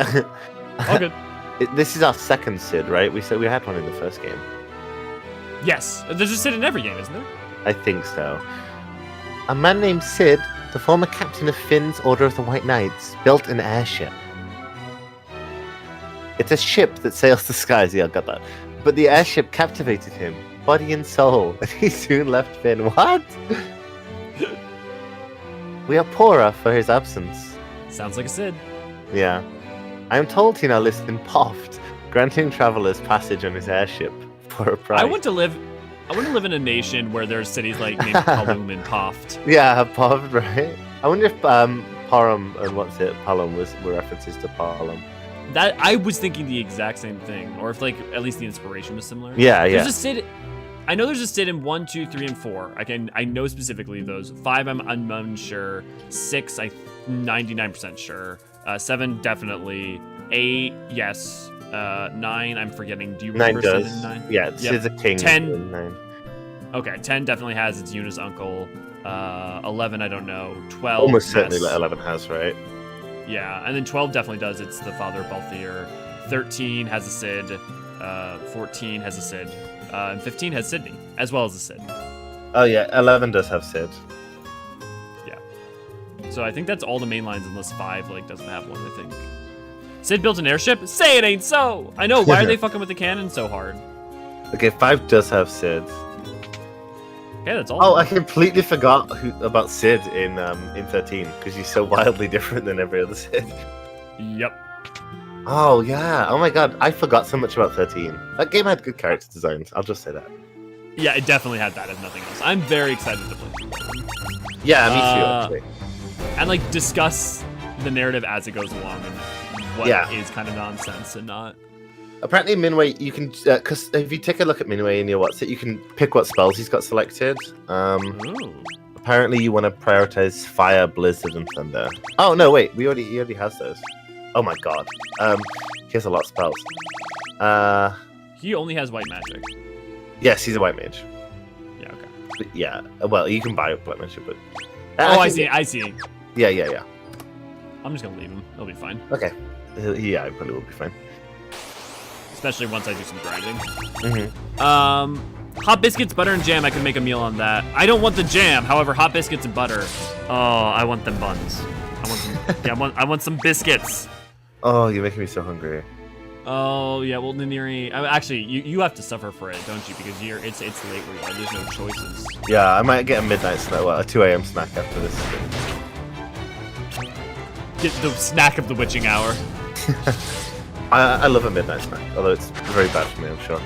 All good. This is our second Sid, right? We said we had one in the first game. Yes. There's a Sid in every game, isn't there? I think so. A man named Sid, the former captain of Finn's Order of the White Knights, built an airship. It's a ship that sails the skies. Yeah, I got that. But the airship captivated him, body and soul, and he soon left Finn. What? We are poorer for his absence. Sounds like a Sid. Yeah. I am told he now lives in Poft, granting travelers passage on his airship for a price. I want to live in a nation where there's cities like named Palum and Poft. Yeah, Poft, right? I wonder if Parum and Palum were references to Palum. That I was thinking the exact same thing, or if like at least the inspiration was similar. Yeah. There's a Sid. I know there's a Sid in 1, 2, 3, and 4. I know specifically those. 5, I'm unsure. 6, 99% sure. 7 definitely. 8 yes. 9 I'm forgetting. Do you 9 remember does. Sid in 9? Yeah, Sid's a king. 10. In 9. Okay, 10 definitely has its Yuna's uncle. 11 I don't know. 12 Almost certainly yes. like 11 has, right? Yeah, and then 12 definitely does. It's the father of Balthier. 13 has a Sid. 14 has a Sid. And 15 has Sydney, as well as a Sid. Oh yeah, 11 does have Sid. Yeah. So I think that's all the main lines, unless 5 like doesn't have one. I think. Sid built an airship. Say it ain't so. I know. Why are they fucking with the cannon so hard? Okay, 5 does have Sid. Okay, that's all. Oh, I completely forgot about Sid in 13 because he's so wildly different than every other Sid. Yep. Oh yeah. Oh my god, I forgot so much about 13. That game had good character designs. I'll just say that. Yeah, it definitely had that, if nothing else. I'm very excited to play through it. Yeah, me too. Actually. And like discuss the narrative as it goes along and what Yeah. is kind of nonsense and not. Apparently, Minway, you can because if you take a look at Minway in your what's it, you can pick what spells he's got selected. Ooh. Apparently, you want to prioritize fire, blizzard, and thunder. Oh no, wait, he already has those. Oh my god. He has a lot of spells. He only has white magic. Yes, he's a white mage. Yeah, okay. But yeah, well, you can buy white magic, but Oh, I think- see. Yeah. I'm just gonna leave him. He'll be fine. Okay. Yeah, I probably will be fine. Especially once I do some grinding. Mm-hmm. Hot biscuits, butter, and jam. I can make a meal on that. I don't want the jam. However, hot biscuits and butter. Oh, I want them buns. I want some. Yeah, I want some biscuits. Oh, you're making me so hungry. Oh yeah, well Naniri, actually you have to suffer for it, don't you? Because it's late where you are. There's no choices. Yeah, I might get a midnight snack, well, a 2 a.m. snack after this. Get the snack of the witching hour. I love a midnight snack, although it's very bad for me, I'm sure.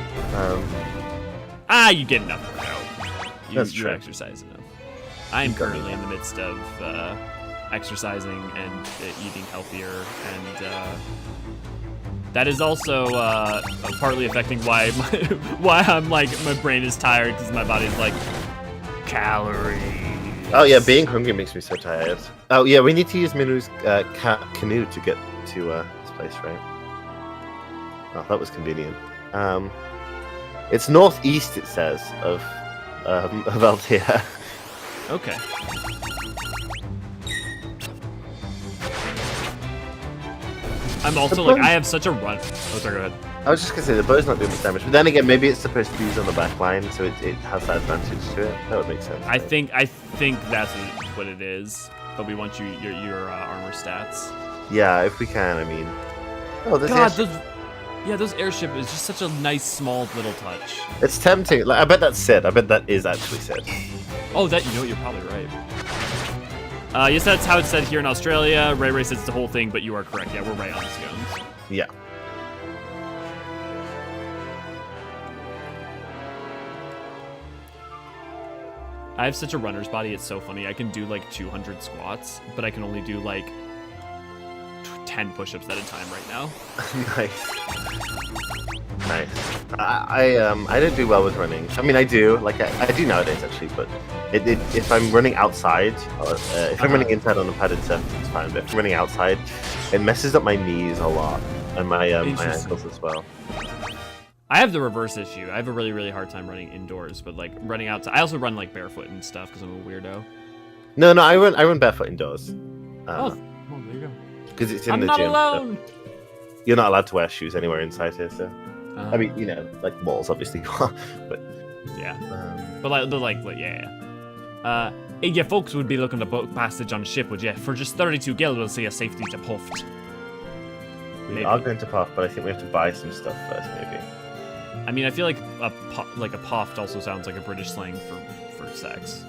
You get enough workout. That's you true. exercise enough. I am currently in the midst of exercising and eating healthier, and that is also partly affecting why I'm like my brain is tired because my body's like calories. Oh yeah, being hungry makes me so tired. Oh yeah, we need to use Minu's canoe to get to this place, right? Oh, that was convenient. It's northeast, it says, of Altea. Okay. I'm also like, I have such a run. Oh, sorry, go ahead. I was just gonna say the bow's not doing much damage, but then again, maybe it's supposed to be used on the back line, so it has that advantage to it. That would make sense. I think that's what it is. But we want your armor stats. Yeah, if we can, I mean. Oh, this God, those airship is just such a nice small little touch. It's tempting. Like, I bet that's Sid. I bet that is actually Sid. Oh, that you know, you're probably right. Yes, that's how it's said here in Australia. Ray says it's the whole thing, but you are correct. Yeah, we're right on the scones. Yeah. I have such a runner's body, it's so funny. I can do like 200 squats, but I can only do like 10 push-ups at a time right now. Nice. Nice. I don't do well with running. I mean, I do. Like, I do nowadays, actually, but if I'm running outside, if I'm running inside on a padded surface, it's fine. But if I'm running outside, it messes up my knees a lot, and my ankles as well. I have the reverse issue. I have a really, really hard time running indoors, but like running outside. I also run like barefoot and stuff because I'm a weirdo. No, I run barefoot indoors. Well, there you go. Because it's in I'm the not gym. alone. So you're not allowed to wear shoes anywhere inside here, so. I mean, you know, like walls, obviously, but yeah. You folks would be looking to book passage on a ship, would you? For just 32 gil, we'll see a safety to Puft. we are going to Puff, but I think we have to buy some stuff first, maybe. I mean, I feel like a Puft also sounds like a British slang for sex.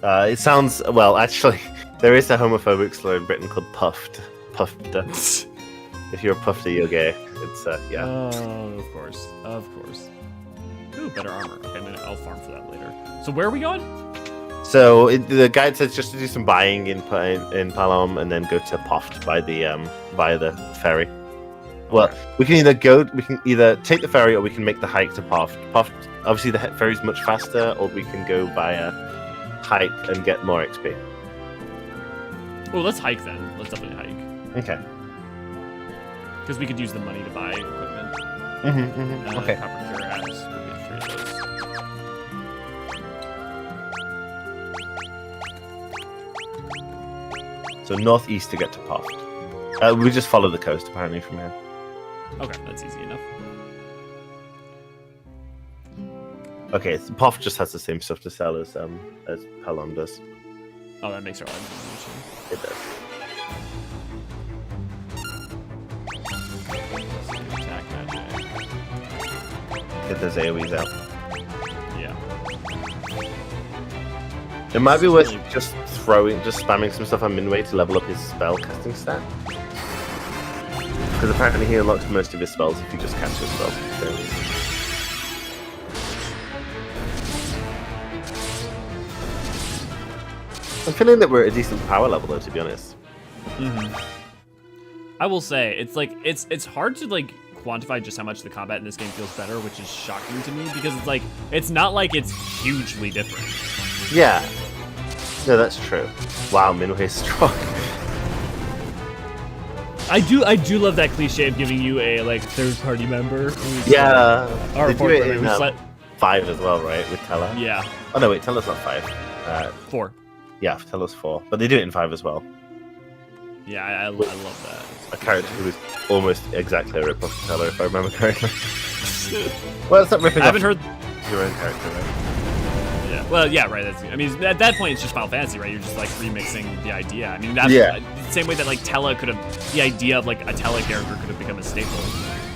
It sounds, well, actually, there is a homophobic slur in Britain called puffed. Puffed. If you're a puffed, you're gay. It's, yeah. Oh, of course. Ooh, better armor. Okay, I'll farm for that later. So where are we going? So the guide says just to do some buying in Palom and then go to Puffed by via the ferry. Well, we can either take the ferry or we can make the hike to Puffed. Puffed, obviously the ferry's much faster, or we can go via hike and get more XP. Well, let's hike then. Let's definitely hike. Okay. Because we could use the money to buy equipment. Okay. Copper cuirass. We get 3 of those. So northeast to get to Poft. We just follow the coast apparently from here. Okay, that's easy enough. Okay, so Poft just has the same stuff to sell as Pelon does. Oh, that makes our life easier. It does. Attack magic. Get those AoEs out. Yeah. It might be worth Really- just spamming some stuff on Minway to level up his spell casting stat. Because apparently he unlocks most of his spells if you just catch his spells. I'm feeling that we're at a decent power level though, to be honest. I will say it's hard to like quantify just how much the combat in this game feels better, which is shocking to me because it's not like it's hugely different. Yeah. No, that's true. Wow, Minway's strong. I do love that cliche of giving you a like third party member. Yeah. Or They a do fourth it member in who's like 5 as well, right? With Teller. yeah, Oh no, wait, Teller's not 5. 4. Yeah, Teller's 4. But they do it in 5 as well. Yeah, I love A character who is almost exactly a rip-off of Teller, if I remember correctly. Well, it's not ripping that. I haven't off heard. your own character, right? Yeah. Well, yeah, right. I mean, at that point, it's just Final Fantasy, right? You're just like remixing the idea. I mean, that's Yeah. the same way that like Tella could have, the idea of like a Tella character could have become a staple.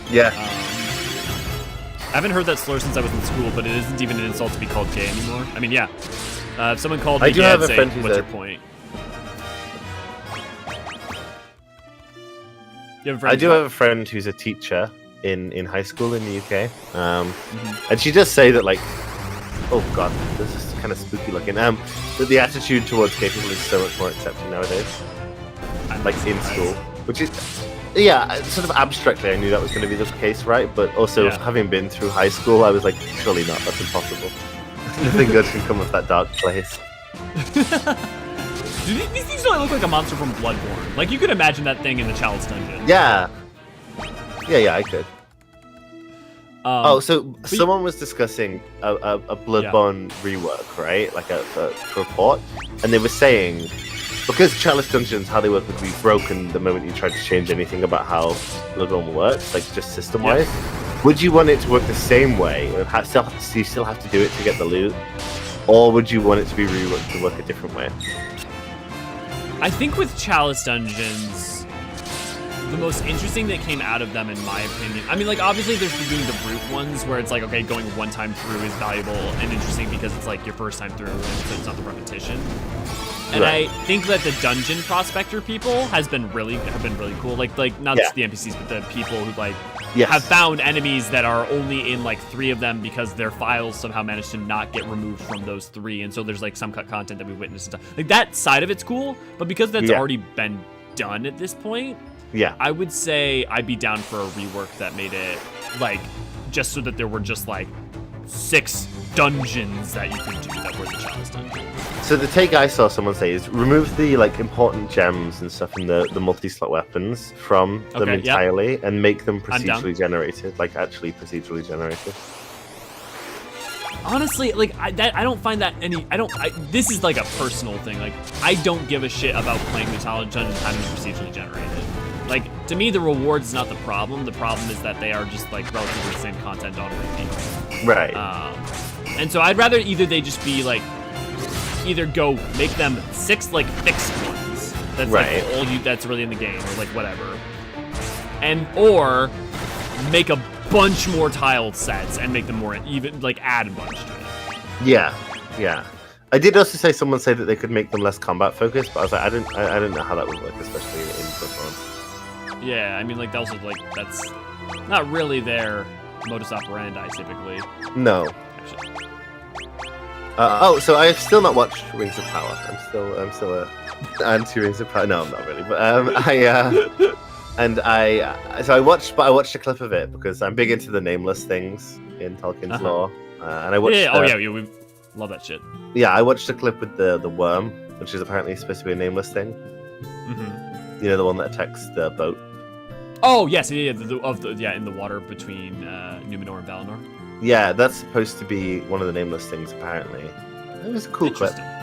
Yeah. I haven't heard that slur since I was in school, but it isn't even an insult to be called gay anymore. I mean, yeah. If someone called me I do gay, have I'd a say, friend who's what's a- your point? You have a friend I do who's have a friend who's a teacher in high school in the UK. And she does say that, like, oh god, this is kind of spooky looking. That the attitude towards gay people is so much more accepting nowadays. I'm Like in surprised. school, which is, yeah, sort of abstractly, I knew that was going to be the case, right? But also, Yeah. having been through high school, I was like, surely not. That's impossible. Nothing good can come of that dark place. Dude, these things don't look like a monster from Bloodborne. Like, you could imagine that thing in the Chalice Dungeon. Yeah, I could. So but someone was discussing a Bloodborne rework, right? Like a report, and they were saying because Chalice Dungeons, how they work would be broken the moment you try to change anything about how Bloodborne works, like just system-wise. Would you want it to work the same way, and you still have to do it to get the loot, or would you want it to be reworked to work a different way? I think with Chalice Dungeons, the most interesting that came out of them, in my opinion, I mean, like, obviously there's doing the root ones where it's like, okay, going one time through is valuable and interesting because it's like your first time through and it's not the repetition. And Right. I think that the dungeon prospector people have been really cool. Like not Yeah. just the NPCs, but the people who like Yes. have found enemies that are only in like 3 of them because their files somehow managed to not get removed from those 3, and so there's like some cut content that we witnessed and stuff. Like that side of it's cool, but because that's Yeah. already been done at this point, Yeah. I would say I'd be down for a rework that made it like just so that there were just like 6 dungeons that you could do that were the Chalice dungeons. So the take I saw someone say is remove the like important gems and stuff in the multi-slot weapons from them Okay, yeah. entirely and make them I'm down. procedurally generated, like actually procedurally generated. Honestly, like I don't find that this is like a personal thing. Like I don't give a shit about playing the Chalice dungeons having procedurally generated. Like to me, the reward is not the problem. The problem is that they are just like relatively the same content on repeat. Right. And so I'd rather either they just be like, either go make them 6 like fixed ones. That's Right. like all that's really in the game, or like whatever. Or make a bunch more tiled sets and make them more even, like add a bunch to it. Yeah. I did also say someone said that they could make them less combat focused, but I was like, I didn't know how that would work, especially in Bloodborne. Yeah, I mean like those are like that's not really their modus operandi typically. No. Actually. So I have still not watched Rings of Power. I'm still a anti Rings of Power. No, I'm not really. But I watched a clip of it because I'm big into the nameless things in Tolkien's lore, and I watched. We love that shit. Yeah, I watched a clip with the worm, which is apparently supposed to be a nameless thing. Mm-hmm. You know, the one that attacks the boat. Oh yes, yeah, in the water between Numenor and Valinor. Yeah, that's supposed to be one of the nameless things. Apparently, it was a cool clip. Interesting.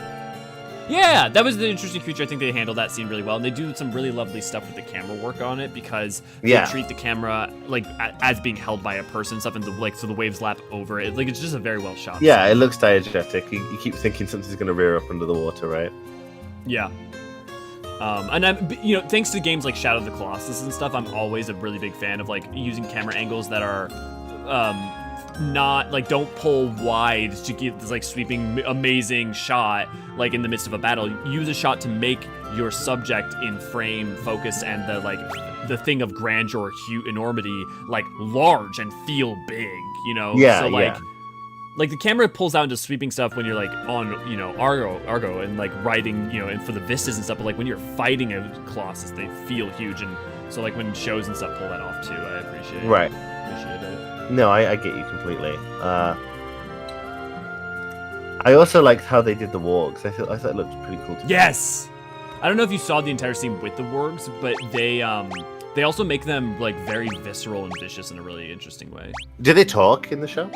Yeah, that was the interesting creature. I think they handled that scene really well, and they do some really lovely stuff with the camera work on it because they treat the camera like as being held by a person, and stuff, and so the waves lap over it. Like it's just a very well shot. Yeah, it looks diegetic. You keep thinking something's going to rear up under the water, right? Yeah. And thanks to games like Shadow of the Colossus and stuff, I'm always a really big fan of like using camera angles that are not like don't pull wide to get this like sweeping amazing shot like in the midst of a battle. Use a shot to make your subject in frame focus and the thing of grandeur, enormity like large and feel big, Like the camera pulls out into sweeping stuff when you're like on, Argo and like riding, and for the vistas and stuff, but like when you're fighting a Colossus, they feel huge. And so like when shows and stuff pull that off too, I appreciate it. Right. Appreciate it. No, I get you completely. I also liked how they did the wargs. I thought it looked pretty cool too. Yes! I don't know if you saw the entire scene with the wargs, but they also make them like very visceral and vicious in a really interesting way. Do they talk in the show?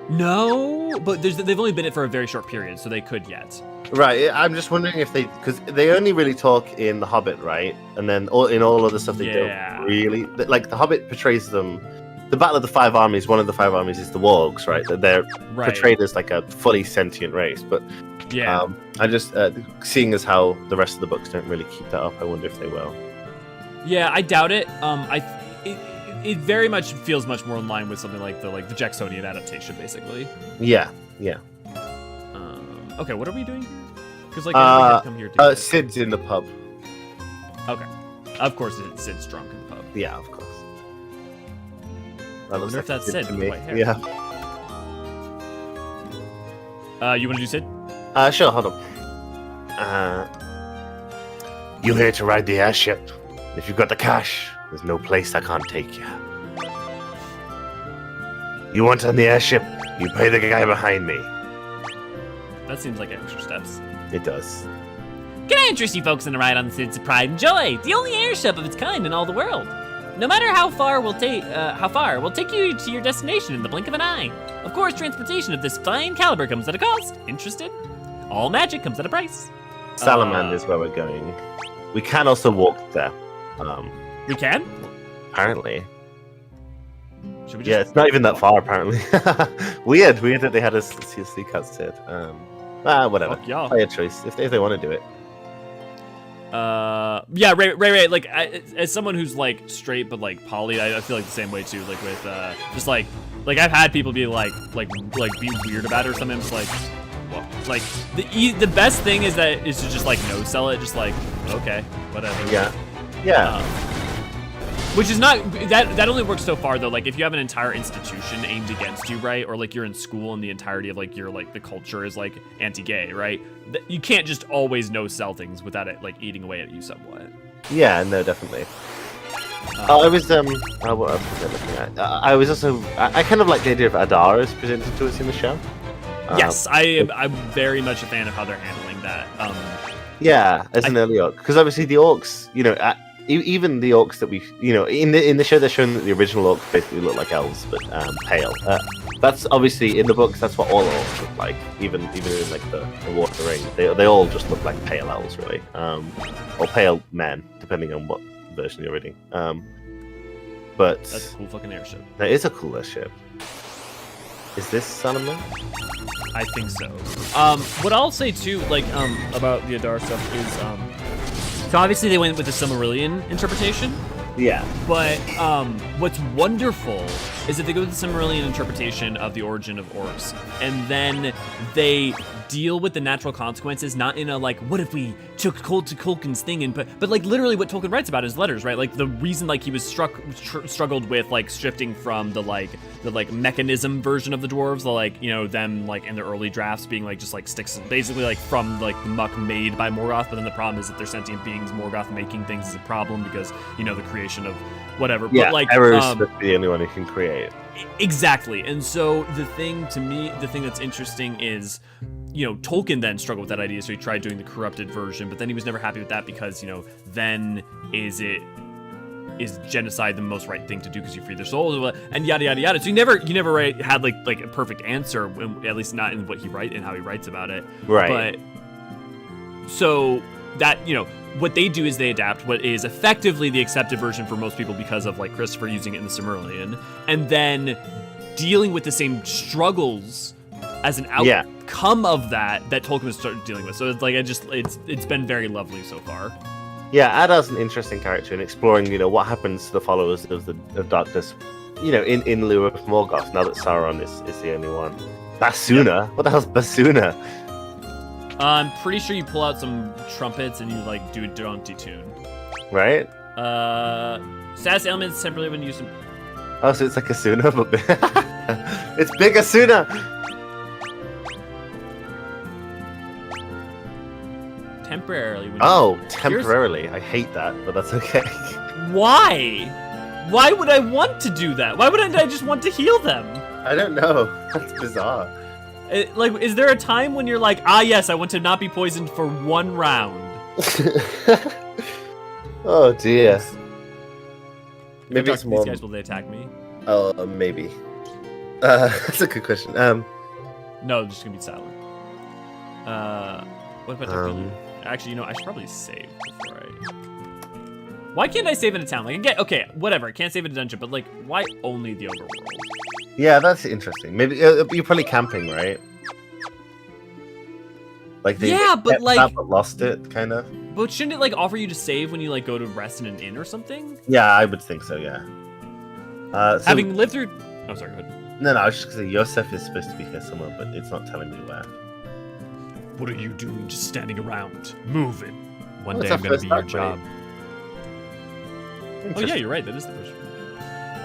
No, but they've only been in it for a very short period, so they could yet. Right, I'm just wondering if because they only really talk in The Hobbit, right? And then in all other stuff they don't really. Like, The Hobbit portrays them. The Battle of the Five Armies, one of the five armies is the wargs, right? They're portrayed as like a fully sentient race, but I just seeing as how the rest of the books don't really keep that up, I wonder if they will. Yeah, I doubt it. It very much feels much more in line with something like the Jacksonian adaptation, basically. Yeah. Okay, what are we doing here? Because we have to come here to Sid's in the pub. Okay, of course Sid's drunk in the pub. Yeah, of course. I wonder if that's Sid with the white hair. Yeah. You want to do Sid? Sure, hold on. You here to ride the airship? If you've got the cash, there's no place I can't take you. You want on the airship? You pay the guy behind me. That seems like extra steps. It does. Can I interest you folks in a ride on the Sid's Pride and Joy, the only airship of its kind in all the world? No matter how far, we'll take you to your destination in the blink of an eye. Of course, transportation of this fine caliber comes at a cost. Interested? All magic comes at a price. Salamander is where we're going. We can also walk there. We can? Apparently. Should we just... Yeah, it's not even that far, apparently. Weird that they had a sea cat Sid. Whatever. Fuck y'all. Play a choice if they want to do it. Yeah, right. Like, as someone who's like straight but like poly, I feel like the same way too. Like with just like I've had people be like be weird about it or something. I'm just like, well, like the best thing is to just like no sell it. Just like, okay, whatever. Yeah. Which is not that only works so far though. Like if you have an entire institution aimed against you, right? Or like you're in school and the entirety of like your like the culture is like anti-gay, right? You can't just always no sell things without it like eating away at you somewhat. Yeah, no, definitely. What else was I looking at? I was also I kind of like the idea of Adar as presented to us in the show. Yes, I'm very much a fan of how they're handling that. Yeah, as an early orc, because obviously the orcs, even the orcs that we, in the show they're showing that the original orcs basically look like elves, but pale. That's obviously in the books. That's what all orcs look like. Even in like the Water Ring, they all just look like pale elves, really, or pale men, depending on what version you're reading. But that's a cool fucking airship. That is a cool airship. Is this Salamander? I think so. What I'll say too, like about the Adar stuff is so obviously they went with the Silmarillion interpretation. Yeah. But what's wonderful is that they go with the Silmarillion interpretation of the origin of orcs, and then they deal with the natural consequences, not in a like, what if we took Tolkien's thing and but like literally what Tolkien writes about in his letters, right? Like the reason like he was struggled with like shifting from the mechanism version of the dwarves, them like in the early drafts being like just like sticks, basically like from like the muck made by Morgoth, but then the problem is that they're sentient beings. Morgoth making things is a problem because the creation of whatever. Yeah, but like Eru is the only one who can create. Exactly. And so the thing that's interesting is, Tolkien then struggled with that idea, so he tried doing the corrupted version, but then he was never happy with that because, then is genocide the most right thing to do because you free their souls, and yada yada yada. So he never had like a perfect answer, at least not in what he how he writes about it. Right. But so that what they do is they adapt what is effectively the accepted version for most people because of like Christopher using it in the Silmarillion, and then dealing with the same struggles as an outcome of that Tolkien was started dealing with. So it's like it's been very lovely so far. Yeah, Addar's an interesting character in exploring, what happens to the followers of darkness, in lieu of Morgoth, now that Sauron is the only one. Basuna? Yep. What the hell's Basuna? I'm pretty sure you pull out some trumpets and you do a jaunty tune. Right? Status elements temporarily when used. Oh, so it's like Asuna, but it's big Asuna! Temporarily. Temporarily. I hate that, but that's okay. Why? Why would I want to do that? Why wouldn't I just want to heal them? I don't know. That's bizarre. Is there a time when you're like, yes, I want to not be poisoned for 1 round? Oh dear. Maybe it's more. These guys, will they attack me? Oh, maybe. That's a good question. No, I'm just gonna be silent. What about actually, I should probably save before I. Why can't I save in a town? Okay, whatever. I can't save in a dungeon, but why only the overworld? Yeah, that's interesting. Maybe you're probably camping, right? But lost it, kind of. But shouldn't it offer you to save when you go to rest in an inn or something? Yeah, I would think so. Yeah. Having lived through. Oh, sorry. Go ahead. No, I was just gonna say Yosef is supposed to be here somewhere, but it's not telling me where. What are you doing? Just standing around, moving. One day I'm gonna be your job. Oh yeah, you're right. That is the first one.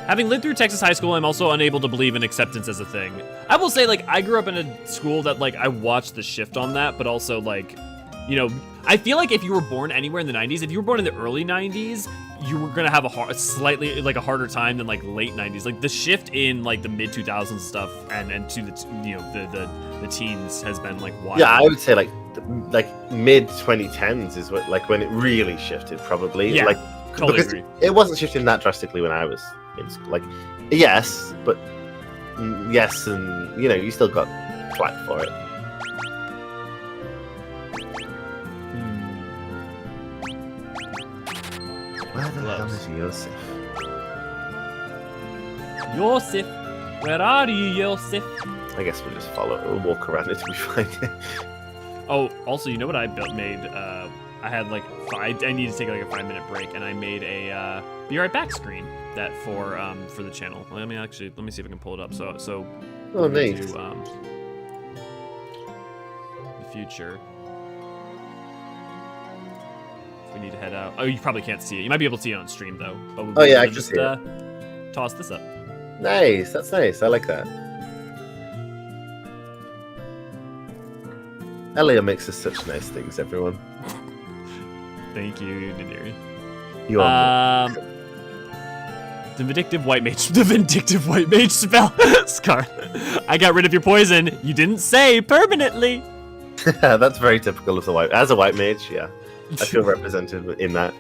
Having lived through Texas high school, I'm also unable to believe in acceptance as a thing. I will say, I grew up in a school that, I watched the shift on that, but also, I feel like if you were born anywhere in the 90s, if you were born in the early 90s, you were gonna have a slightly, a harder time than, late 90s. The shift in, the mid-2000s stuff and to the teens has been, wild. Yeah, I would say, mid-2010s is when it really shifted, probably. Yeah, totally agree. It wasn't shifting that drastically when I was in school. Yes, but yes, and you still got flack for it. Where the hell is Yosef? Yosef, where are you, Yosef? I guess we'll just we'll walk around until we find it. Oh, also, you know what I made? I had I needed to take a 5-minute break, and I made a be right back screen that for the channel. Let me see if I can pull it up. So oh, nice. Do, the future. If we need to head out. Oh, you probably can't see it. You might be able to see it on stream though. Oh yeah, I can see it. Toss this up. Nice. That's nice. I like that. Elio makes us such nice things, everyone. Thank you, Nadiri. You are. The vindictive white mage. The vindictive white mage spell. Scar. I got rid of your poison. You didn't say permanently. That's very typical of the white. As a white mage, yeah, I feel represented in that.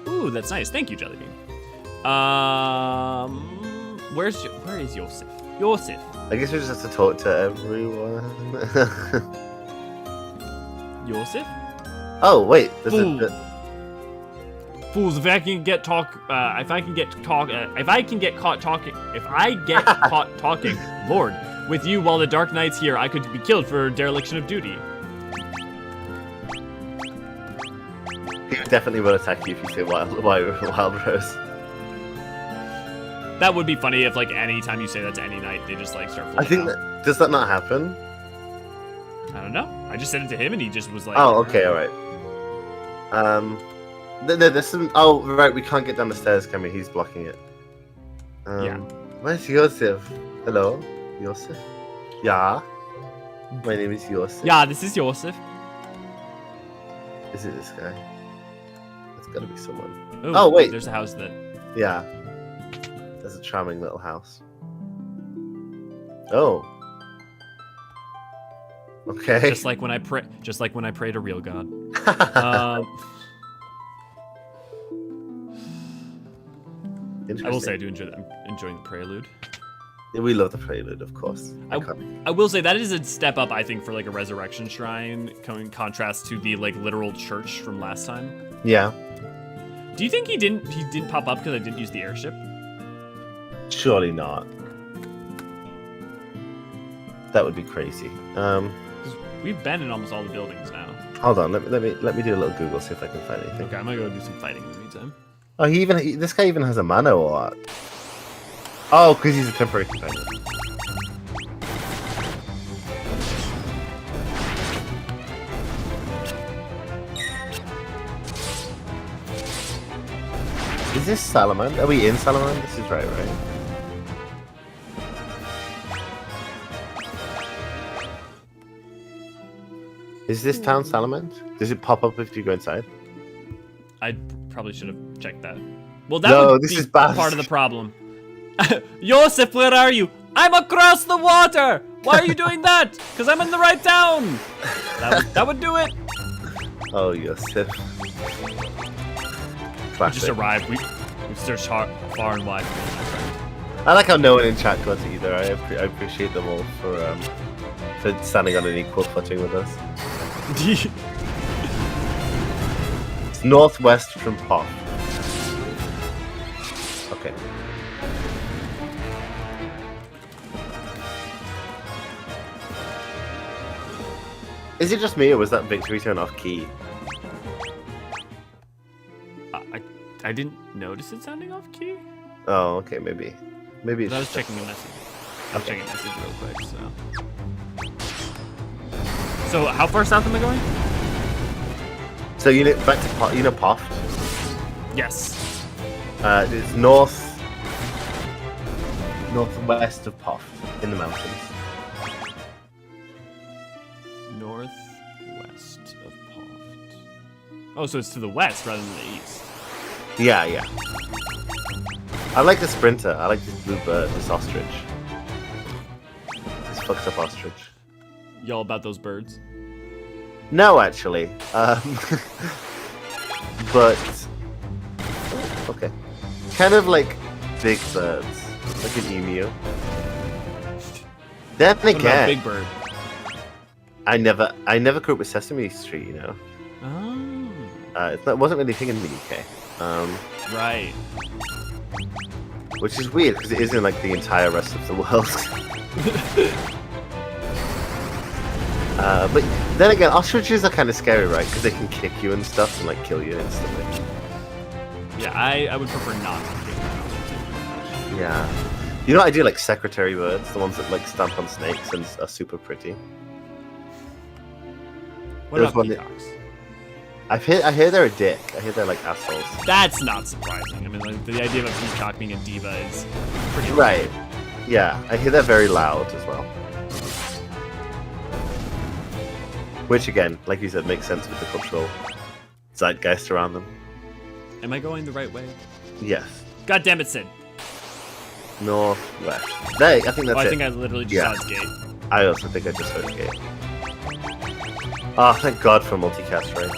Ooh, that's nice. Thank you, Jellybean. Where is Yosef? Yosef. I guess we just have to talk to everyone. Yosef? Oh wait, Fools! If I get caught talking, Lord, with you while the Dark Knight's here, I could be killed for dereliction of duty. He definitely will attack you if you say wild rose. That would be funny if, any time you say that to any knight, they just, start flipping I think out. Does that not happen? I don't know. I just said it to him, and he just was like... Oh, okay, alright. There's some... Oh, right, we can't get down the stairs, can we? He's blocking it. Yeah. Where's Yosef? Hello? Yosef? Yeah? My name is Yosef. Yeah, this is Yosef. Is it this guy? It's gotta be someone. Ooh, oh, wait. There's a house that... Yeah. There's a charming little house. Oh. Okay. Just like when I pray to real God. I will say I do enjoy enjoying the prelude. We love the prelude, of course. I will say that is a step up, I think, for like a resurrection shrine, in contrast to the like literal church from last time. Yeah. Do you think he didn't pop up because I didn't use the airship? Surely not. That would be crazy. 'Cause we've been in almost all the buildings now. Hold on, let me do a little Google, see if I can find anything. Okay, I'm gonna go do some fighting in the meantime. Oh, this guy even has a mana or what? Oh, because he's a temporary companion. Is this Salamand? Are we in Salamand? This is right? Is this town Salamand? Does it pop up if you go inside? I probably should have checked that. Well, that No, would this be is bad. part of the problem. Yosef, where are you? I'm across the water! Why are you doing that? Because I'm in the right town! That would do it! Oh, Yosef. We Classic. just arrived. We've searched far and wide for you, my friend. I like how no one in chat got it either. I appreciate them all for standing on an equal footing with us. It's northwest from Pop. Okay. Is it just me, or was that victory turn off key? I didn't notice it sounding off key. Oh, okay, maybe it's I was just checking a message. I was checking a message real quick, so how far south am I going? So back to Pop, Poft? Yes. It's northwest of Poft, in the mountains. Northwest of Poft. Oh, so it's to the west rather than the east. Yeah. I like the sprinter. I like this blue bird, this ostrich. This fucked up ostrich. Y'all about those birds? No, actually. But okay. Kind of like big birds, like an emu. Then What about again, Big Bird? I never grew up with Sesame Street, you know. Oh. It wasn't really a thing in the UK. Right. Which is weird because it is in like the entire rest of the world. But then again, ostriches are kind of scary, right? Because they can kick you and stuff and like kill you instantly. Yeah, I would prefer not to kick that ostrich. Yeah. You know what I do? Like secretary birds, the ones that like stamp on snakes and are super pretty. What There's about one that- peacocks? I hear they're a dick. I hear they're like assholes. That's not surprising. I mean, like, the idea of a peacock being a diva is pretty Right. Yeah, I hear they're very loud as well. Which again, like you said, makes sense with the cultural zeitgeist around them. Am I going the right way? Yes. God damn it, Sid. Northwest. There, I think that's I it. think I literally just Yeah. saw its gate. I also think I just heard a gate. Oh, thank God for multicast, right?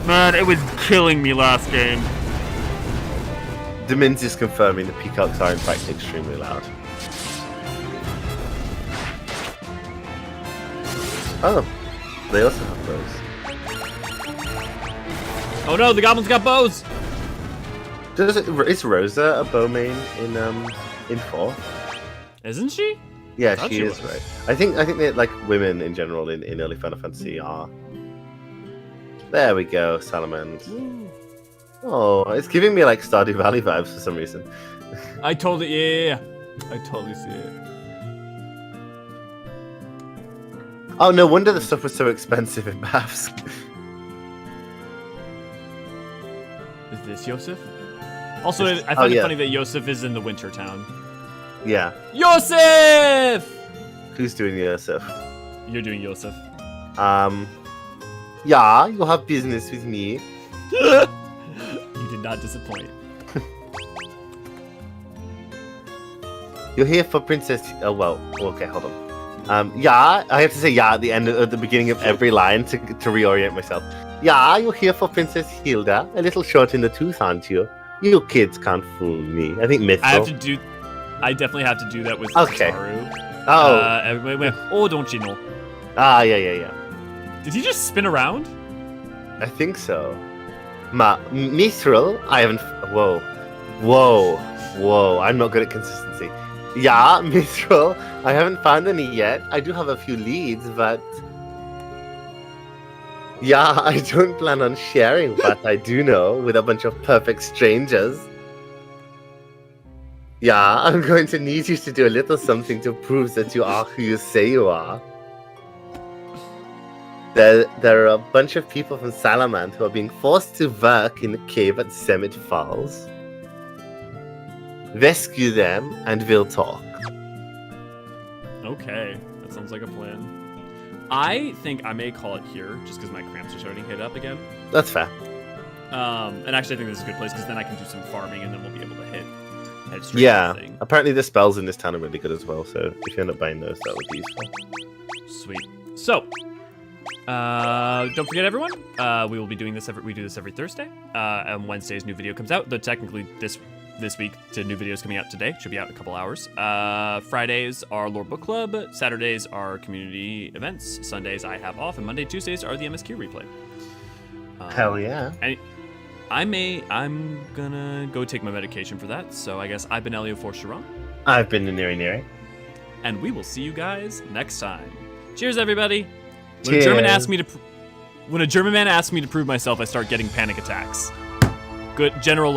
Man, it was killing me last game. Demins is confirming the peacocks are in fact extremely loud. Oh, they also have bows. Oh no, the goblins got bows! Is Rosa a bow main in 4? Isn't she? Yeah, Thought she she is, was. right? I think that like women in general in early Final Fantasy are. There we go, Salamand. Oh, it's giving me like Stardew Valley vibes for some reason. I totally, yeah. I totally see it. Oh, no wonder the stuff was so expensive in Baths. Is this Yosef? Also, I find it funny that Yosef is in the winter town. Yeah. Yosef! Who's doing the stuff? You're doing Yosef. Yeah, you have business with me. You did not disappoint. You're here for Princess. Oh well. Okay, hold on. Yeah, I have to say yeah at the beginning of every line to reorient myself. Yeah, you're here for Princess Hilda. A little short in the tooth, aren't you? You kids can't fool me. I think Mithril. I definitely have to do that with Okay. Taru. Oh. Oh, don't you know? Ah, yeah. Did he just spin around? I think so. Mithril, I haven't. Whoa. I'm not good at consistency. Yeah, Mithril, I haven't found any yet. I do have a few leads, but. Yeah, I don't plan on sharing what I do know with a bunch of perfect strangers. Yeah, I'm going to need you to do a little something to prove that you are who you say you are. There are a bunch of people from Salamand who are being forced to work in the cave at Summit Falls. Rescue them and we'll talk. Okay, that sounds like a plan. I think I may call it here, just because my cramps are starting to hit up again. That's fair. And actually I think this is a good place, because then I can do some farming, and then we'll be able to head straight Yeah, to the thing. apparently the spells in this town are really good as well, so if you end up buying those, that would be useful. Sweet. So, don't forget everyone, we will be doing this we do this every Thursday. On Wednesdays, new video comes out, though technically this week, new videos coming out today. Should be out in a couple hours. Fridays are Lore Book Club. Saturdays are community events. Sundays I have off, and Monday, Tuesdays are the MSQ replay. Hell yeah. And I'm gonna go take my medication for that. So I guess I've been Elio for Sharon. I've been Neri. And we will see you guys next time. Cheers, everybody. When Cheers. a German man asks me to prove myself, I start getting panic attacks. Good general life.